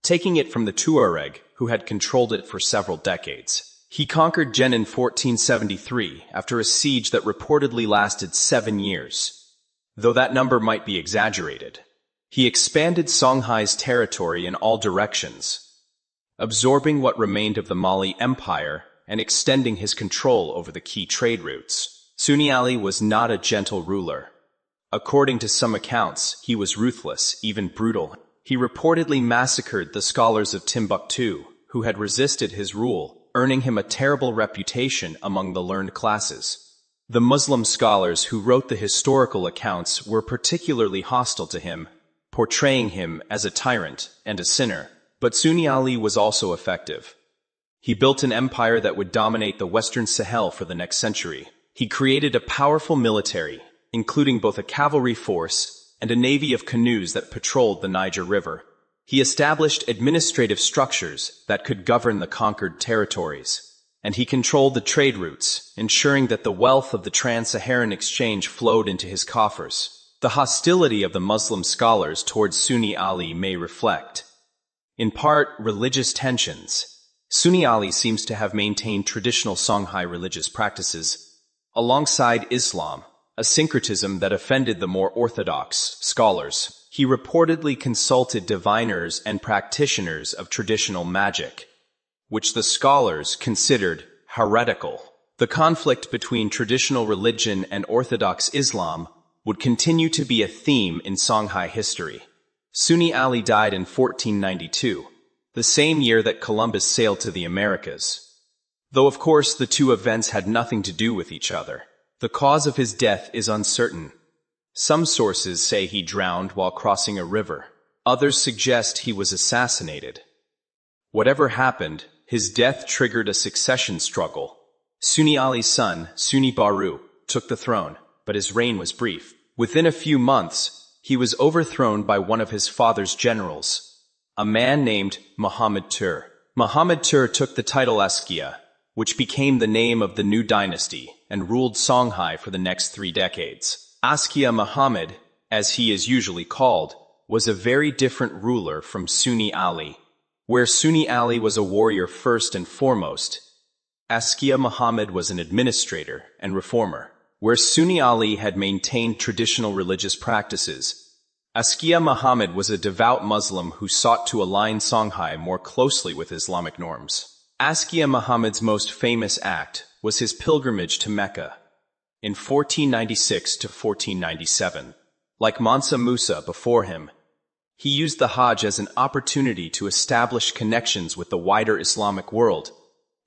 taking it from the Tuareg, who had controlled it for several decades. He conquered Jen in 1473 after a siege that reportedly lasted 7 years, though that number might be exaggerated. He expanded Songhai's territory in all directions, absorbing what remained of the Mali Empire and extending his control over the key trade routes. Sunni Ali was not a gentle ruler. According to some accounts, he was ruthless, even brutal. He reportedly massacred the scholars of Timbuktu, who had resisted his rule, earning him a terrible reputation among the learned classes. The Muslim scholars who wrote the historical accounts were particularly hostile to him, portraying him as a tyrant and a sinner. But Sunni Ali was also effective. He built an empire that would dominate the Western Sahel for the next century. He created a powerful military, including both a cavalry force and a navy of canoes that patrolled the Niger River. He established administrative structures that could govern the conquered territories, and he controlled the trade routes, ensuring that the wealth of the trans-Saharan exchange flowed into his coffers. The hostility of the Muslim scholars towards Sunni Ali may reflect, in part, religious tensions. Sunni Ali seems to have maintained traditional Songhai religious practices, alongside Islam, a syncretism that offended the more orthodox scholars. He reportedly consulted diviners and practitioners of traditional magic, which the scholars considered heretical. The conflict between traditional religion and orthodox Islam would continue to be a theme in Songhai history. Sunni Ali died in 1492, the same year that Columbus sailed to the Americas. Though of course the two events had nothing to do with each other. The cause of his death is uncertain. Some sources say he drowned while crossing a river. Others suggest he was assassinated. Whatever happened, his death triggered a succession struggle. Sunni Ali's son, Sunni Baru, took the throne, but his reign was brief. Within a few months, he was overthrown by one of his father's generals, a man named Muhammad Tur. Muhammad Tur took the title Askia, which became the name of the new dynasty, and ruled Songhai for the next 3 decades. Askia Muhammad, as he is usually called, was a very different ruler from Sunni Ali. Where Sunni Ali was a warrior first and foremost, Askia Muhammad was an administrator and reformer. Where Sunni Ali had maintained traditional religious practices, Askia Muhammad was a devout Muslim who sought to align Songhai more closely with Islamic norms. Askia Muhammad's most famous act was his pilgrimage to Mecca in 1496 to 1497. Like Mansa Musa before him, he used the Hajj as an opportunity to establish connections with the wider Islamic world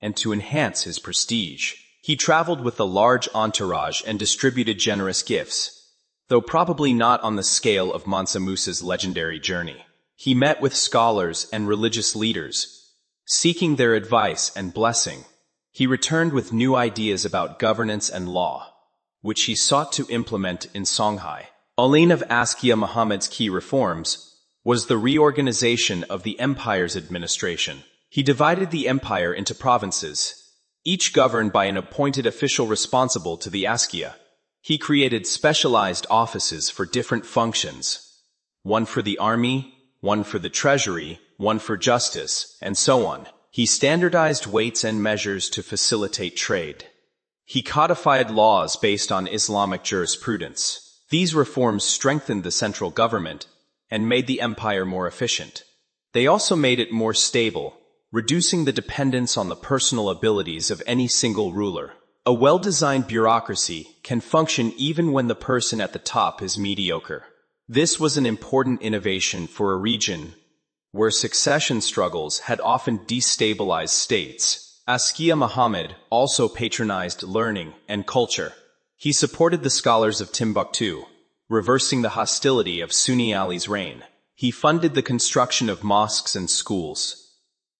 and to enhance his prestige. He traveled with a large entourage and distributed generous gifts, though probably not on the scale of Mansa Musa's legendary journey. He met with scholars and religious leaders, seeking their advice and blessing. He returned with new ideas about governance and law, which he sought to implement in Songhai. One of Askia Muhammad's key reforms was the reorganization of the empire's administration. He divided the empire into provinces, each governed by an appointed official responsible to the Askia. He created specialized offices for different functions, one for the army, one for the treasury, one for justice, and so on. He standardized weights and measures to facilitate trade. He codified laws based on Islamic jurisprudence. These reforms strengthened the central government and made the empire more efficient. They also made it more stable, reducing the dependence on the personal abilities of any single ruler. A well-designed bureaucracy can function even when the person at the top is mediocre. This was an important innovation for a region where succession struggles had often destabilized states. Askia Muhammad also patronized learning and culture. He supported the scholars of Timbuktu, reversing the hostility of Sunni Ali's reign. He funded the construction of mosques and schools.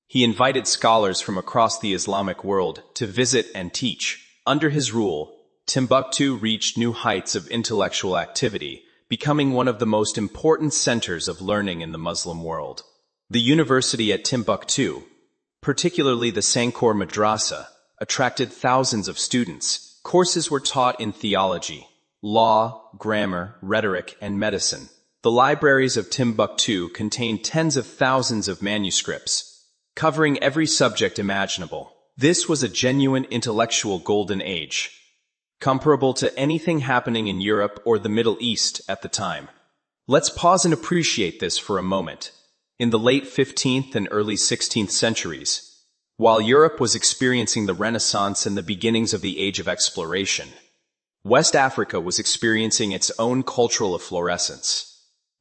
He invited scholars from across the Islamic world to visit and teach. Under his rule, Timbuktu reached new heights of intellectual activity, becoming one of the most important centers of learning in the Muslim world. The university at Timbuktu, particularly the Sankor Madrasa, attracted thousands of students. Courses were taught in theology, law, grammar, rhetoric, and medicine. The libraries of Timbuktu contained tens of thousands of manuscripts, covering every subject imaginable. This was a genuine intellectual golden age, comparable to anything happening in Europe or the Middle East at the time. Let's pause and appreciate this for a moment. In the late 15th and early 16th centuries, while Europe was experiencing the Renaissance and the beginnings of the Age of Exploration, West Africa was experiencing its own cultural efflorescence.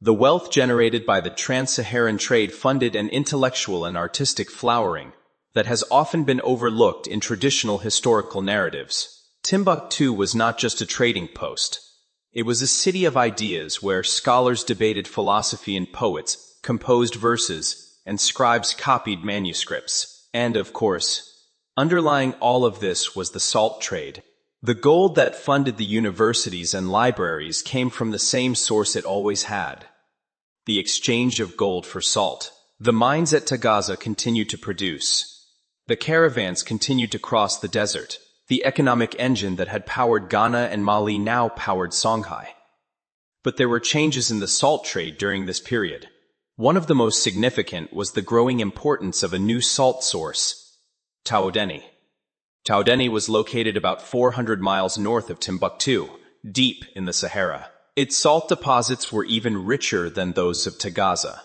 The wealth generated by the trans-Saharan trade funded an intellectual and artistic flowering that has often been overlooked in traditional historical narratives. Timbuktu was not just a trading post. It was a city of ideas where scholars debated philosophy and poets composed verses, and scribes copied manuscripts. And, of course, underlying all of this was the salt trade. The gold that funded the universities and libraries came from the same source it always had: the exchange of gold for salt. The mines at Tagaza continued to produce. The caravans continued to cross the desert. The economic engine that had powered Ghana and Mali now powered Songhai. But there were changes in the salt trade during this period. One of the most significant was the growing importance of a new salt source, Taodeni. Taodeni was located about 400 miles north of Timbuktu, deep in the Sahara. Its salt deposits were even richer than those of Tagaza,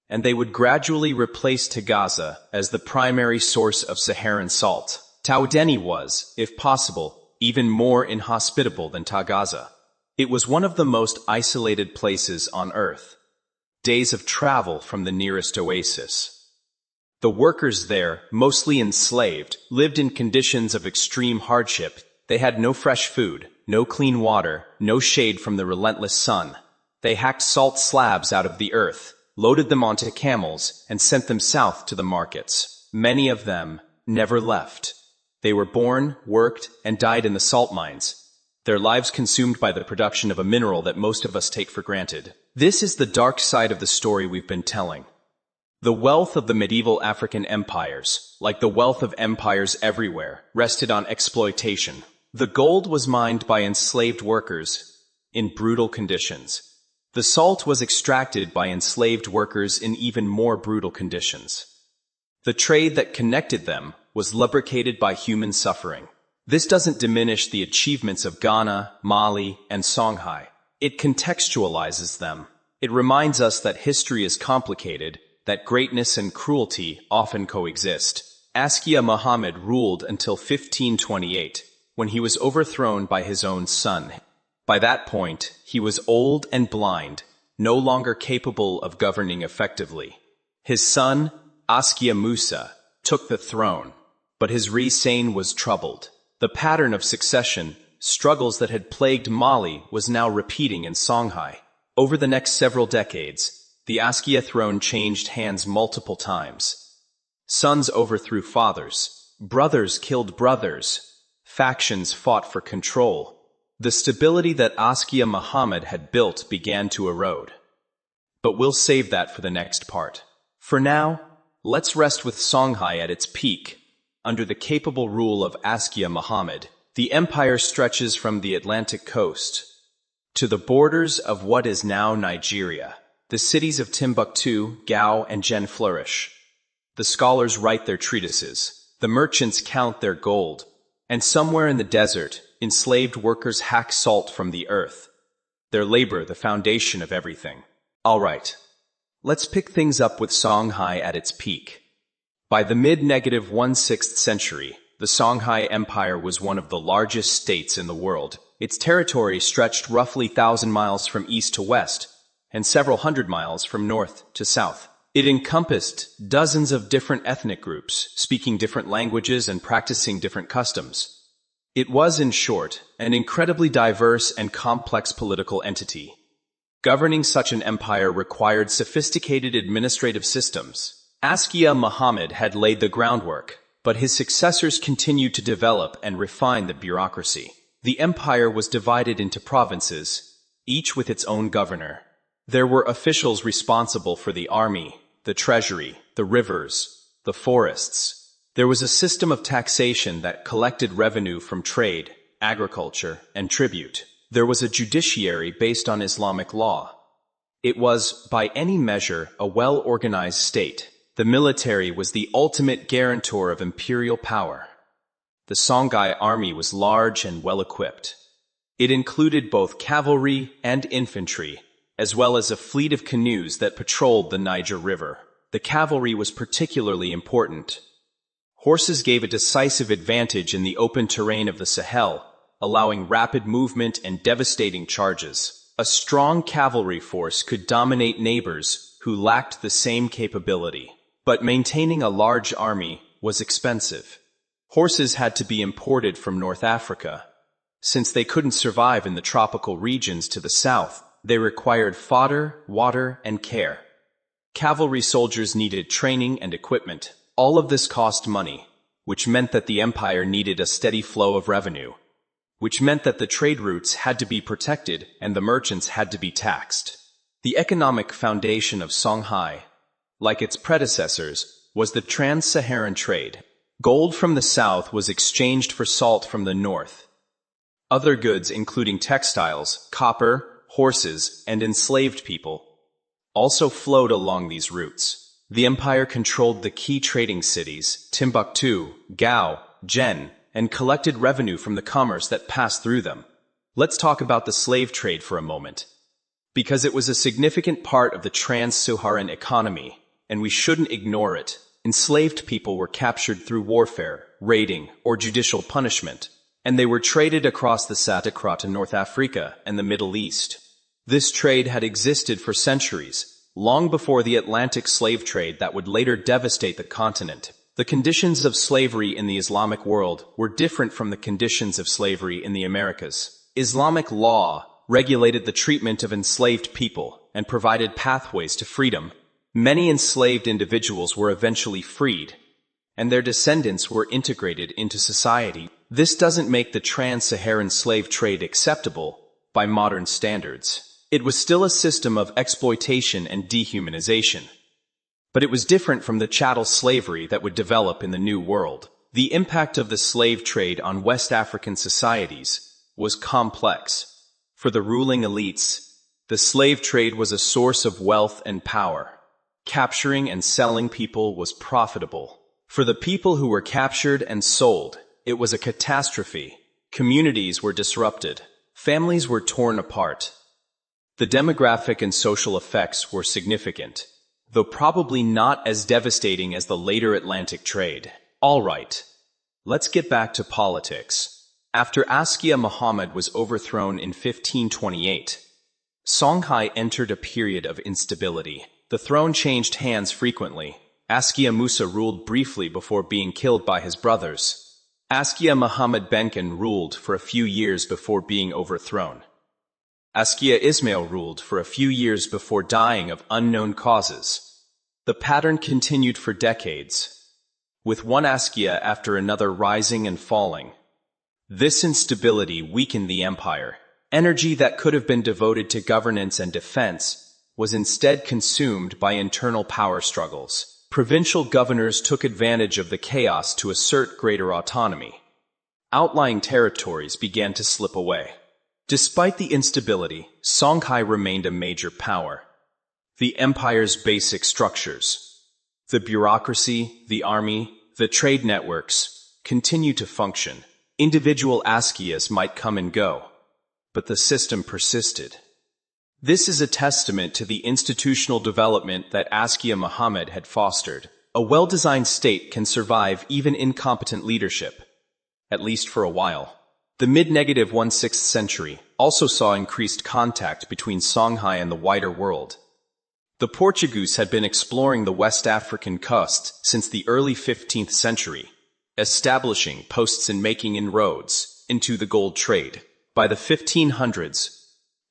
and they would gradually replace Tagaza as the primary source of Saharan salt. Taodeni was, if possible, even more inhospitable than Tagaza. It was one of the most isolated places on Earth. Days of travel from the nearest oasis. The workers there, mostly enslaved, lived in conditions of extreme hardship. They had no fresh food, no clean water, no shade from the relentless sun. They hacked salt slabs out of the earth, loaded them onto camels, and sent them south to the markets. Many of them never left. They were born, worked, and died in the salt mines, their lives consumed by the production of a mineral that most of us take for granted. This is the dark side of the story we've been telling. The wealth of the medieval African empires, like the wealth of empires everywhere, rested on exploitation. The gold was mined by enslaved workers in brutal conditions. The salt was extracted by enslaved workers in even more brutal conditions. The trade that connected them was lubricated by human suffering. This doesn't diminish the achievements of Ghana, Mali, and Songhai. It contextualizes them. It reminds us that history is complicated, that greatness and cruelty often coexist. Askia Muhammad ruled until 1528, when he was overthrown by his own son. By that point, he was old and blind, no longer capable of governing effectively. His son, Askia Musa, took the throne, but his reign was troubled. The pattern of succession, struggles that had plagued Mali, was now repeating in Songhai. Over the next several decades, The Askia throne changed hands multiple times. Sons overthrew fathers, brothers killed brothers, factions fought for control. The stability that Askia Muhammad had built began to erode. But we'll save that for the next part. For now, let's rest with Songhai at its peak. Under the capable rule of Askia Muhammad, the empire stretches from the Atlantic coast to the borders of what is now Nigeria. The cities of Timbuktu, Gao, and Jen flourish. The scholars write their treatises, the merchants count their gold, and somewhere in the desert, enslaved workers hack salt from the earth. Their labor, the foundation of everything. All right, let's pick things up with Songhai at its peak. By the mid-16th century, the Songhai Empire was one of the largest states in the world. Its territory stretched roughly 1,000 miles from east to west, and several hundred miles from north to south. It encompassed dozens of different ethnic groups, speaking different languages and practicing different customs. It was, in short, an incredibly diverse and complex political entity. Governing such an empire required sophisticated administrative systems. Askia Muhammad had laid the groundwork, but his successors continued to develop and refine the bureaucracy. The empire was divided into provinces, each with its own governor. There were officials responsible for the army, the treasury, the rivers, the forests. There was a system of taxation that collected revenue from trade, agriculture, and tribute. There was a judiciary based on Islamic law. It was, by any measure, a well-organized state. The military was the ultimate guarantor of imperial power. The Songhai army was large and well-equipped. It included both cavalry and infantry, as well as a fleet of canoes that patrolled the Niger River. The cavalry was particularly important. Horses gave a decisive advantage in the open terrain of the Sahel, allowing rapid movement and devastating charges. A strong cavalry force could dominate neighbors who lacked the same capability. But maintaining a large army was expensive. Horses had to be imported from North Africa. Since they couldn't survive in the tropical regions to the south, they required fodder, water, and care. Cavalry soldiers needed training and equipment. All of this cost money, which meant that the empire needed a steady flow of revenue, which meant that the trade routes had to be protected and the merchants had to be taxed. The economic foundation of Songhai, like its predecessors, was the trans-Saharan trade. Gold from the south was exchanged for salt from the north. Other goods, including textiles, copper, horses, and enslaved people, also flowed along these routes. The empire controlled the key trading cities, Timbuktu, Gao, Jen, and collected revenue from the commerce that passed through them. Let's talk about the slave trade for a moment, because it was a significant part of the trans-Saharan economy, and we shouldn't ignore it. Enslaved people were captured through warfare, raiding, or judicial punishment, and they were traded across the Sahara to North Africa and the Middle East. This trade had existed for centuries, long before the Atlantic slave trade that would later devastate the continent. The conditions of slavery in the Islamic world were different from the conditions of slavery in the Americas. Islamic law regulated the treatment of enslaved people and provided pathways to freedom. Many enslaved individuals were eventually freed, and their descendants were integrated into society. This doesn't make the trans-Saharan slave trade acceptable by modern standards. It was still a system of exploitation and dehumanization. But it was different from the chattel slavery that would develop in the New World. The impact of the slave trade on West African societies was complex. For the ruling elites, the slave trade was a source of wealth and power. Capturing and selling people was profitable. For the people who were captured and sold, it was a catastrophe. Communities were disrupted. Families were torn apart. The demographic and social effects were significant, though probably not as devastating as the later Atlantic trade. All right, let's get back to politics. After Askia Muhammad was overthrown in 1528, Songhai entered a period of instability. The throne changed hands frequently. Askia Musa ruled briefly before being killed by his brothers. Askia Muhammad Benken ruled for a few years before being overthrown. Askia Ismail ruled for a few years before dying of unknown causes. The pattern continued for decades, with one Askia after another rising and falling. This instability weakened the empire. Energy that could have been devoted to governance and defense was instead consumed by internal power struggles. Provincial governors took advantage of the chaos to assert greater autonomy. Outlying territories began to slip away. Despite the instability, Songhai remained a major power. The empire's basic structures, the bureaucracy, the army, the trade networks, continued to function. Individual Askias might come and go, but the system persisted. This is a testament to the institutional development that Askia Muhammad had fostered. A well-designed state can survive even incompetent leadership, at least for a while. The mid-16th century also saw increased contact between Songhai and the wider world. The Portuguese had been exploring the West African coast since the early 15th century, establishing posts and making inroads into the gold trade. By the 1500s,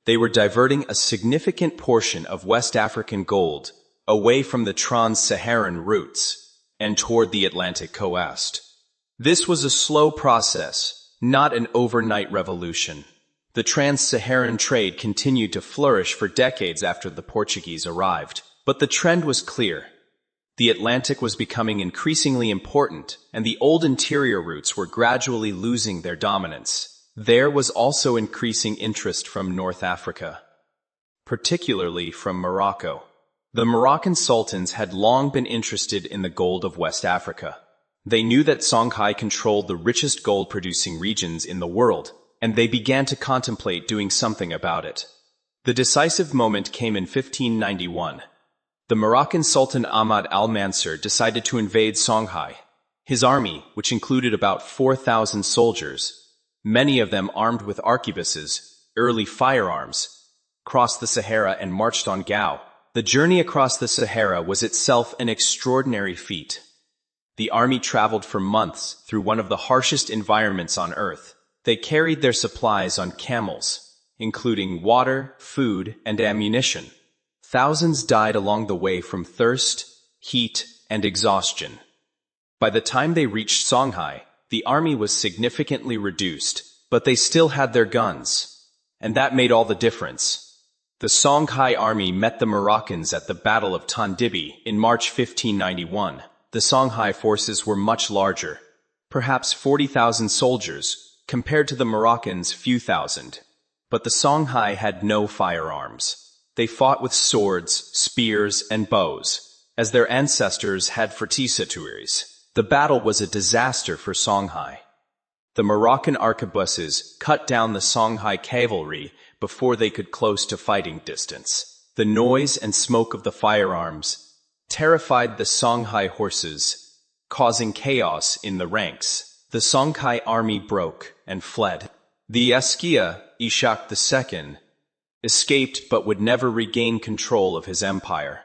they were diverting a significant portion of West African gold away from the trans-Saharan routes and toward the Atlantic coast. This was a slow process, not an overnight revolution. The trans-Saharan trade continued to flourish for decades after the Portuguese arrived, but the trend was clear. The Atlantic was becoming increasingly important, and the old interior routes were gradually losing their dominance. There was also increasing interest from North Africa, particularly from Morocco. The Moroccan sultans had long been interested in the gold of West Africa. They knew that Songhai controlled the richest gold-producing regions in the world, and they began to contemplate doing something about it. The decisive moment came in 1591. The Moroccan Sultan Ahmad al-Mansur decided to invade Songhai. His army, which included about 4,000 soldiers, many of them armed with arquebuses, early firearms, crossed the Sahara and marched on Gao. The journey across the Sahara was itself an extraordinary feat. The army traveled for months through one of the harshest environments on Earth. They carried their supplies on camels, including water, food, and ammunition. Thousands died along the way from thirst, heat, and exhaustion. By the time they reached Songhai, the army was significantly reduced, but they still had their guns, and that made all the difference. The Songhai army met the Moroccans at the Battle of Tondibi in March 1591. The Songhai forces were much larger, perhaps 40,000 soldiers, compared to the Moroccans' few thousand. But the Songhai had no firearms. They fought with swords, spears, and bows, as their ancestors had fortissaturies. The battle was a disaster for Songhai. The Moroccan arquebuses cut down the Songhai cavalry before they could close to fighting distance. The noise and smoke of the firearms terrified the Songhai horses, causing chaos in the ranks. The Songhai army broke and fled. The Askia, Ishak II, escaped but would never regain control of his empire.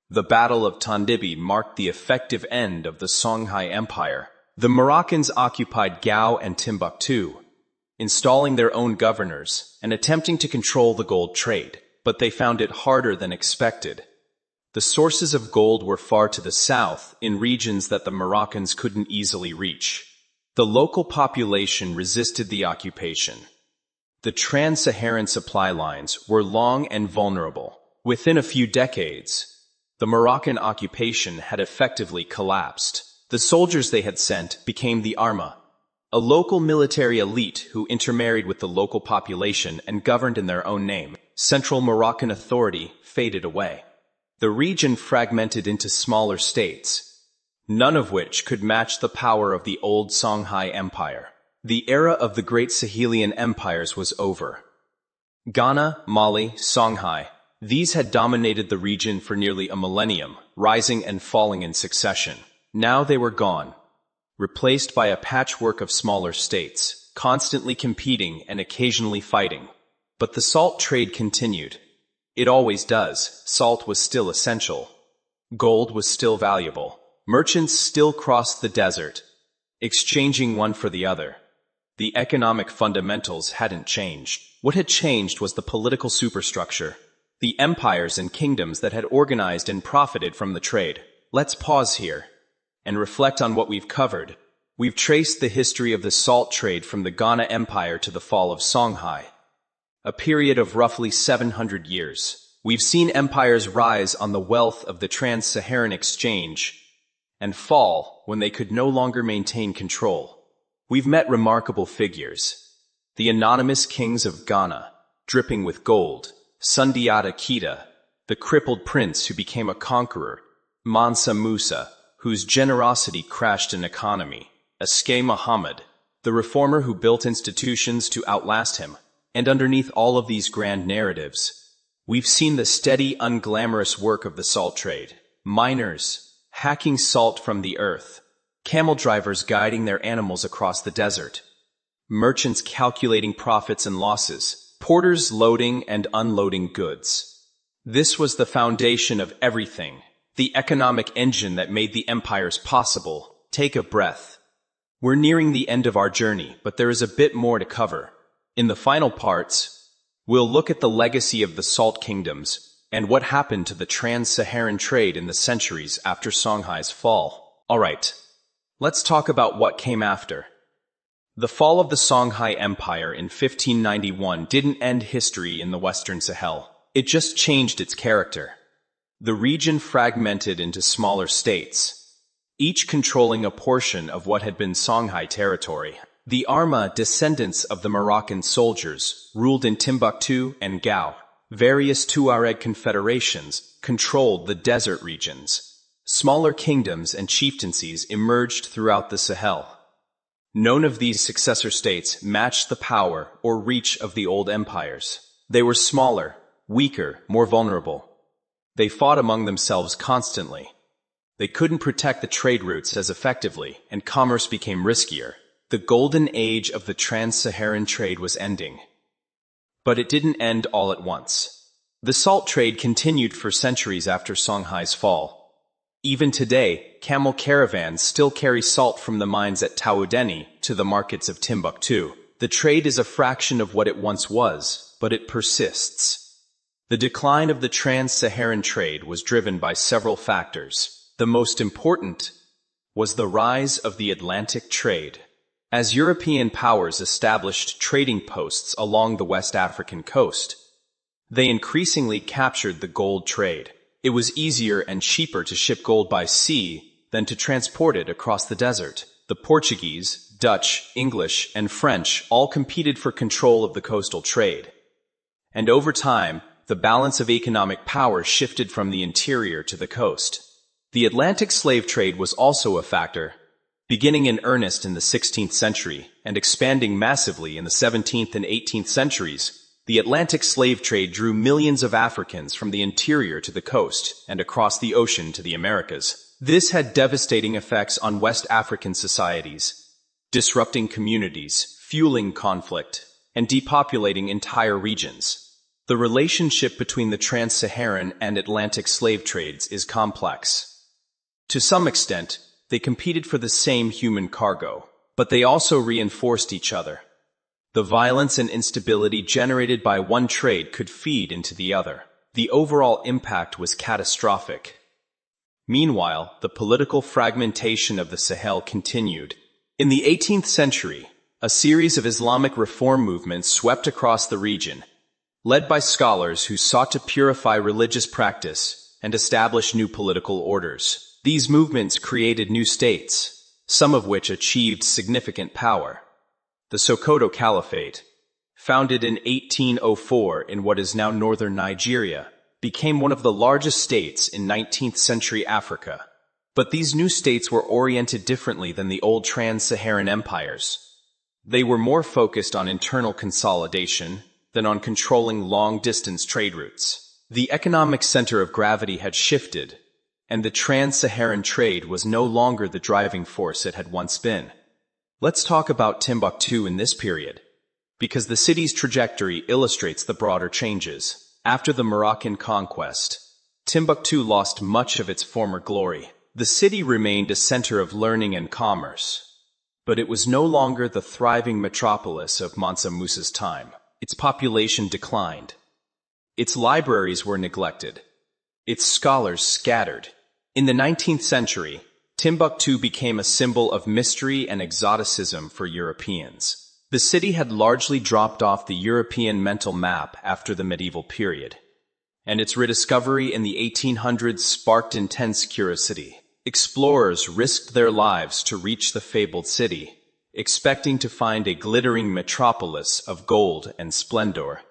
The Battle of Tondibi marked the effective end of the Songhai Empire. The Moroccans occupied Gao and Timbuktu, installing their own governors and attempting to control the gold trade, but they found it harder than expected. The sources of gold were far to the south, in regions that the Moroccans couldn't easily reach. The local population resisted the occupation. The trans-Saharan supply lines were long and vulnerable. Within a few decades, the Moroccan occupation had effectively collapsed. The soldiers they had sent became the Arma, a local military elite who intermarried with the local population and governed in their own name. Central Moroccan authority faded away. The region fragmented into smaller states, none of which could match the power of the old Songhai Empire. The era of the great Sahelian empires was over. Ghana, Mali, Songhai, these had dominated the region for nearly a millennium, rising and falling in succession. Now they were gone, replaced by a patchwork of smaller states, constantly competing and occasionally fighting. But the salt trade continued. It always does. Salt was still essential. Gold was still valuable. Merchants still crossed the desert, exchanging one for the other. The economic fundamentals hadn't changed. What had changed was the political superstructure, the empires and kingdoms that had organized and profited from the trade. Let's pause here and reflect on what we've covered. We've traced the history of the salt trade from the Ghana Empire to the fall of Songhai, a period of roughly 700 years. We've seen empires rise on the wealth of the trans-Saharan exchange and fall when they could no longer maintain control. We've met remarkable figures. The anonymous kings of Ghana, dripping with gold, Sundiata Keita, the crippled prince who became a conqueror, Mansa Musa, whose generosity crashed an economy, Askey Muhammad, the reformer who built institutions to outlast him. And underneath all of these grand narratives, we've seen the steady, unglamorous work of the salt trade. Miners, hacking salt from the earth. Camel drivers guiding their animals across the desert. Merchants calculating profits and losses. Porters loading and unloading goods. This was the foundation of everything, the economic engine that made the empires possible. Take a breath. We're nearing the end of our journey, but there is a bit more to cover. In the final parts, we'll look at the legacy of the Salt Kingdoms and what happened to the trans-Saharan trade in the centuries after Songhai's fall. Alright, let's talk about what came after. The fall of the Songhai Empire in 1591 didn't end history in the Western Sahel. It just changed its character. The region fragmented into smaller states, each controlling a portion of what had been Songhai territory. The Arma, descendants of the Moroccan soldiers, ruled in Timbuktu and Gao. Various Tuareg confederations controlled the desert regions. Smaller kingdoms and chieftaincies emerged throughout the Sahel. None of these successor states matched the power or reach of the old empires. They were smaller, weaker, more vulnerable. They fought among themselves constantly. They couldn't protect the trade routes as effectively, and commerce became riskier. The golden age of the trans-Saharan trade was ending. But it didn't end all at once. The salt trade continued for centuries after Songhai's fall. Even today, camel caravans still carry salt from the mines at Taoudeni to the markets of Timbuktu. The trade is a fraction of what it once was, but it persists. The decline of the trans-Saharan trade was driven by several factors. The most important was the rise of the Atlantic trade. As European powers established trading posts along the West African coast, they increasingly captured the gold trade. It was easier and cheaper to ship gold by sea than to transport it across the desert. The Portuguese, Dutch, English, and French all competed for control of the coastal trade. And over time, the balance of economic power shifted from the interior to the coast. The Atlantic slave trade was also a factor, beginning in earnest in the 16th century and expanding massively in the 17th and 18th centuries. The Atlantic slave trade drew millions of Africans from the interior to the coast and across the ocean to the Americas. This had devastating effects on West African societies, disrupting communities, fueling conflict, and depopulating entire regions. The relationship between the trans-Saharan and Atlantic slave trades is complex. To some extent, they competed for the same human cargo, but they also reinforced each other. The violence and instability generated by one trade could feed into the other. The overall impact was catastrophic. Meanwhile, the political fragmentation of the Sahel continued. In the 18th century, a series of Islamic reform movements swept across the region, led by scholars who sought to purify religious practice and establish new political orders. These movements created new states, some of which achieved significant power. The Sokoto Caliphate, founded in 1804 in what is now northern Nigeria, became one of the largest states in 19th century Africa. But these new states were oriented differently than the old trans-Saharan empires. They were more focused on internal consolidation than on controlling long-distance trade routes. The economic center of gravity had shifted, and the trans-Saharan trade was no longer the driving force it had once been. Let's talk about Timbuktu in this period, because the city's trajectory illustrates the broader changes. After the Moroccan conquest, Timbuktu lost much of its former glory. The city remained a center of learning and commerce, But it was no longer the thriving metropolis of Mansa Musa's time. Its population declined. Its libraries were neglected. Its scholars scattered. In the 19th century, Timbuktu became a symbol of mystery and exoticism for Europeans. The city had largely dropped off the European mental map after the medieval period, and its rediscovery in the 1800s sparked intense curiosity. Explorers risked their lives to reach the fabled city, expecting to find a glittering metropolis of gold and splendor.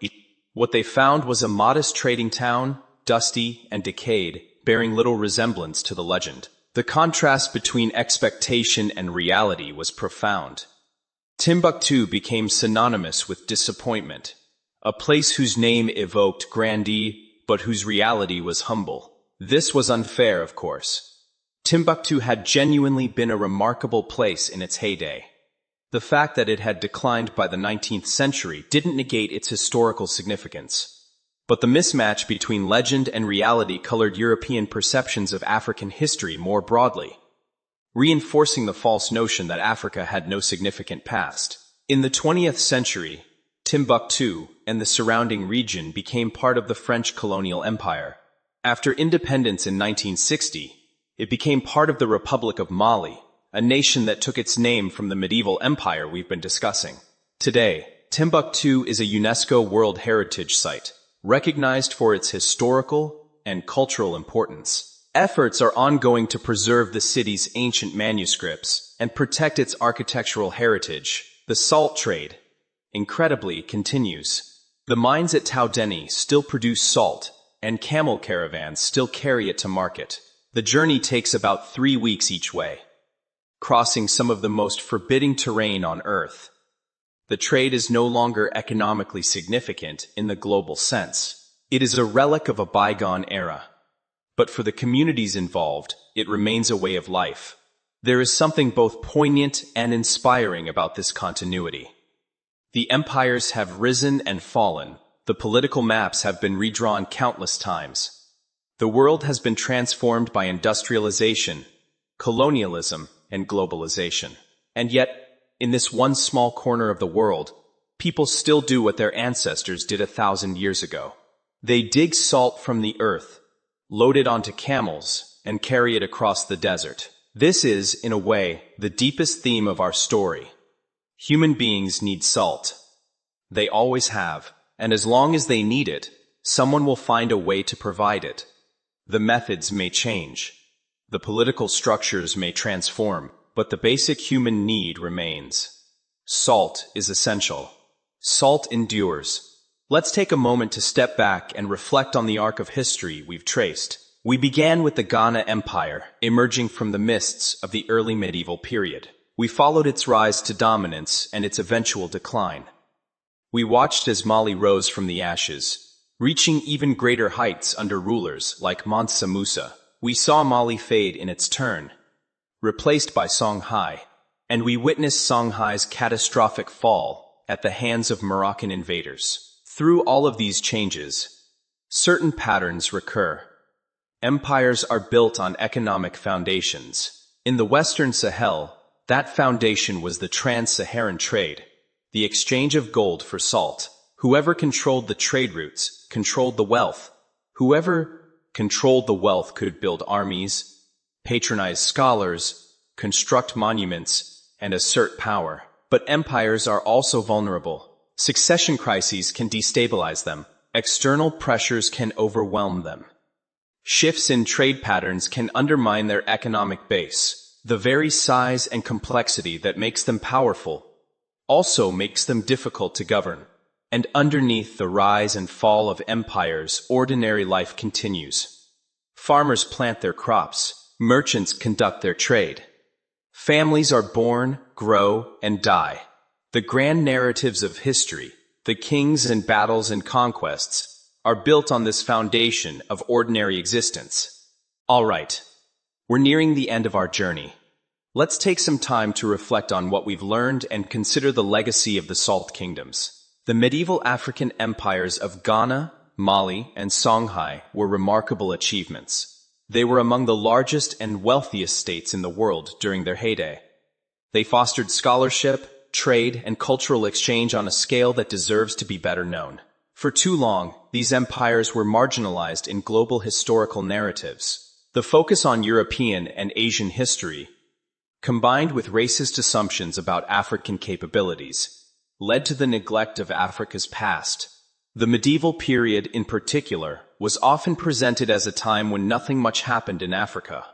What they found was a modest trading town, dusty and decayed, bearing little resemblance to the legend. The contrast between expectation and reality was profound. Timbuktu became synonymous with disappointment, a place whose name evoked grandeur, but whose reality was humble. This was unfair, of course. Timbuktu had genuinely been a remarkable place in its heyday. The fact that it had declined by the 19th century didn't negate its historical significance. But the mismatch between legend and reality colored European perceptions of African history more broadly, reinforcing the false notion that Africa had no significant past. In the 20th century, Timbuktu and the surrounding region became part of the French colonial empire. After independence in 1960, it became part of the Republic of Mali, a nation that took its name from the medieval empire we've been discussing. Today, Timbuktu is a UNESCO World Heritage Site, recognized for its historical and cultural importance. Efforts are ongoing to preserve the city's ancient manuscripts and protect its architectural heritage. The salt trade, incredibly, continues. The mines at Taudeni still produce salt, and camel caravans still carry it to market. The journey takes about 3 weeks each way, crossing some of the most forbidding terrain on Earth. The trade is no longer economically significant in the global sense. It is a relic of a bygone era. But for the communities involved, it remains a way of life. There is something both poignant and inspiring about this continuity. The empires have risen and fallen. The political maps have been redrawn countless times. The world has been transformed by industrialization, colonialism, and globalization. And yet, in this one small corner of the world, people still do what their ancestors did 1,000 years ago. They dig salt from the earth, load it onto camels, and carry it across the desert. This is, in a way, the deepest theme of our story. Human beings need salt. They always have, and as long as they need it, someone will find a way to provide it. The methods may change. The political structures may transform, but the basic human need remains. Salt is essential. Salt endures. Let's take a moment to step back and reflect on the arc of history we've traced. We began with the Ghana Empire, emerging from the mists of the early medieval period. We followed its rise to dominance and its eventual decline. We watched as Mali rose from the ashes, reaching even greater heights under rulers like Mansa Musa. We saw Mali fade in its turn, replaced by Songhai, and we witnessed Songhai's catastrophic fall at the hands of Moroccan invaders. Through all of these changes, certain patterns recur. Empires are built on economic foundations. In the Western Sahel, that foundation was the trans-Saharan trade, the exchange of gold for salt. Whoever controlled the trade routes controlled the wealth. Whoever controlled the wealth could build armies, patronize scholars, construct monuments, and assert power. But empires are also vulnerable. Succession crises can destabilize them. External pressures can overwhelm them. Shifts in trade patterns can undermine their economic base. The very size and complexity that makes them powerful also makes them difficult to govern. And underneath the rise and fall of empires, ordinary life continues. Farmers plant their crops. Merchants conduct their trade. Families are born, grow, and die. The grand narratives of history, the kings and battles and conquests, are built on this foundation of ordinary existence. All right, we're nearing the end of our journey. Let's take some time to reflect on what we've learned and consider the legacy of the Salt Kingdoms. The medieval African empires of Ghana, Mali, and Songhai were remarkable achievements. They were among the largest and wealthiest states in the world during their heyday. They fostered scholarship, trade, and cultural exchange on a scale that deserves to be better known. For too long, these empires were marginalized in global historical narratives. The focus on European and Asian history, combined with racist assumptions about African capabilities, led to the neglect of Africa's past. The medieval period, in particular, was often presented as a time when nothing much happened in Africa,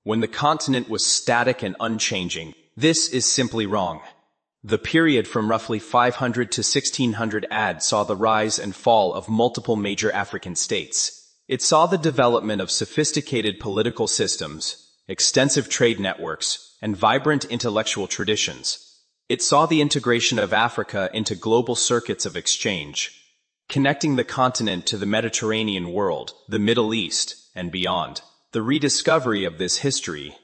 when the continent was static and unchanging. This is simply wrong. The period from roughly 500 to 1600 AD saw the rise and fall of multiple major African states. It saw the development of sophisticated political systems, extensive trade networks, and vibrant intellectual traditions. It saw the integration of Africa into global circuits of exchange, connecting the continent to the Mediterranean world, the Middle East, and beyond. The rediscovery of this history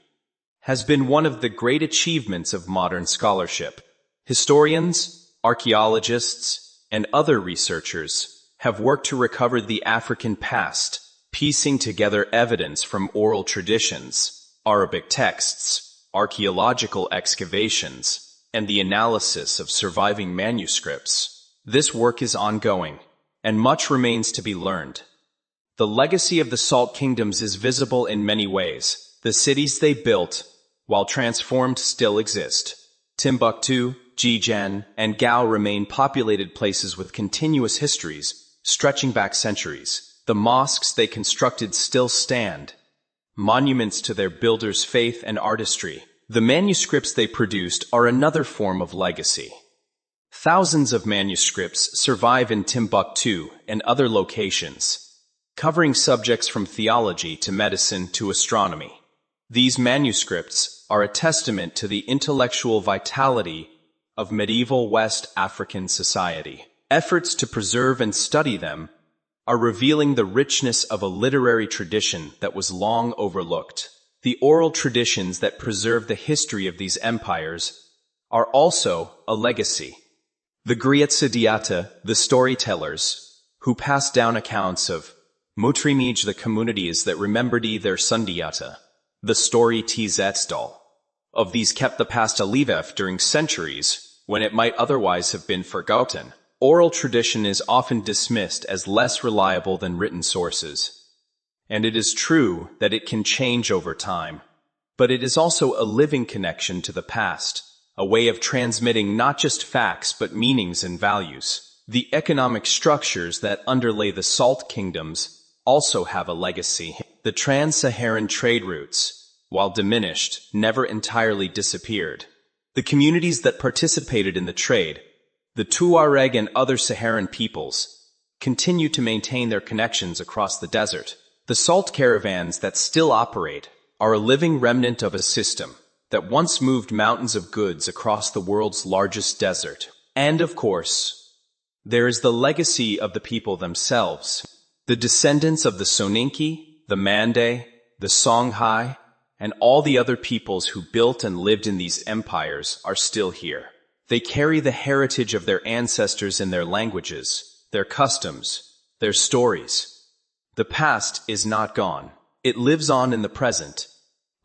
has been one of the great achievements of modern scholarship. Historians, archaeologists, and other researchers have worked to recover the African past, piecing together evidence from oral traditions, Arabic texts, archaeological excavations, and the analysis of surviving manuscripts. This work is ongoing, and much remains to be learned. The legacy of the Salt Kingdoms is visible in many ways. The cities they built, while transformed, still exist. Timbuktu, Jijan, and Gao remain populated places with continuous histories, stretching back centuries. The mosques they constructed still stand, monuments to their builders' faith and artistry. The manuscripts they produced are another form of legacy. Thousands of manuscripts survive in Timbuktu and other locations, covering subjects from theology to medicine to astronomy. These manuscripts are a testament to the intellectual vitality of medieval West African society. Efforts to preserve and study them are revealing the richness of a literary tradition that was long overlooked. The oral traditions that preserve the history of these empires are also a legacy. The Grietsa the storytellers, who passed down accounts of Mutrimij, the communities that remembered their Sundiata, the story Tzetsdal. Of these kept the past alive during centuries when it might otherwise have been forgotten. Oral tradition is often dismissed as less reliable than written sources. And it is true that it can change over time. But it is also a living connection to the past, a way of transmitting not just facts but meanings and values. The economic structures that underlay the Salt Kingdoms also have a legacy. The trans-Saharan trade routes, while diminished, never entirely disappeared. The communities that participated in the trade, the Tuareg and other Saharan peoples, continue to maintain their connections across the desert. The salt caravans that still operate are a living remnant of a system that once moved mountains of goods across the world's largest desert. And of course, there is the legacy of the people themselves. The descendants of the Soninke, the Mande, the Songhai, and all the other peoples who built and lived in these empires are still here. They carry the heritage of their ancestors in their languages, their customs, their stories. The past is not gone. It lives on in the present.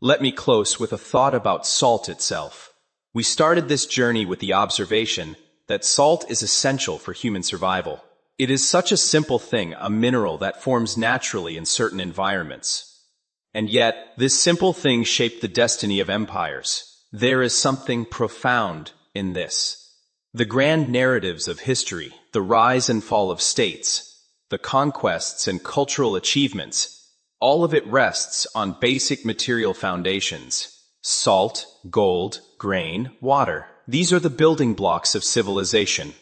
Let me close with a thought about salt itself. We started this journey with the observation that salt is essential for human survival. It is such a simple thing, a mineral that forms naturally in certain environments. And yet, this simple thing shaped the destiny of empires. There is something profound in this. The grand narratives of history, the rise and fall of states, the conquests and cultural achievements, all of it rests on basic material foundations. Salt, gold, grain, water. These are the building blocks of civilization.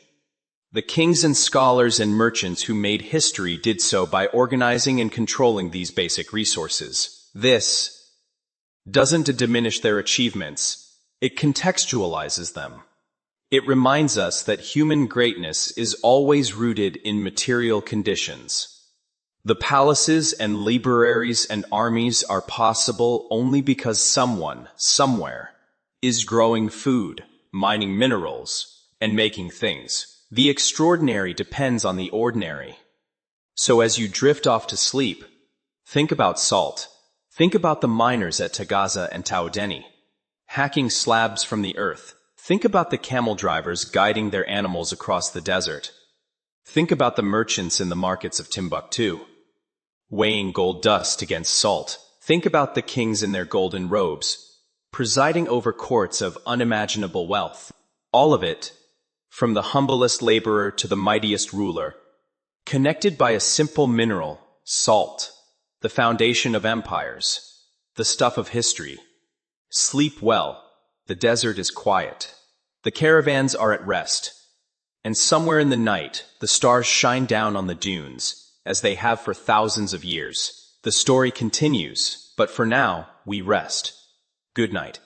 The kings and scholars and merchants who made history did so by organizing and controlling these basic resources. This doesn't diminish their achievements. It contextualizes them. It reminds us that human greatness is always rooted in material conditions. The palaces and libraries and armies are possible only because someone, somewhere, is growing food, mining minerals, and making things. The extraordinary depends on the ordinary. So as you drift off to sleep, think about salt. Think about the miners at Tagaza and Taodeni. hacking slabs from the earth. Think about the camel drivers guiding their animals across the desert. Think about the merchants in the markets of Timbuktu, weighing gold dust against salt. Think about the kings in their golden robes, presiding over courts of unimaginable wealth. All of it, from the humblest laborer to the mightiest ruler, connected by a simple mineral, salt, the foundation of empires, the stuff of history. Sleep well. The desert is quiet. The caravans are at rest. And somewhere in the night, the stars shine down on the dunes, as they have for thousands of years. The story continues, but for now, we rest. Good night.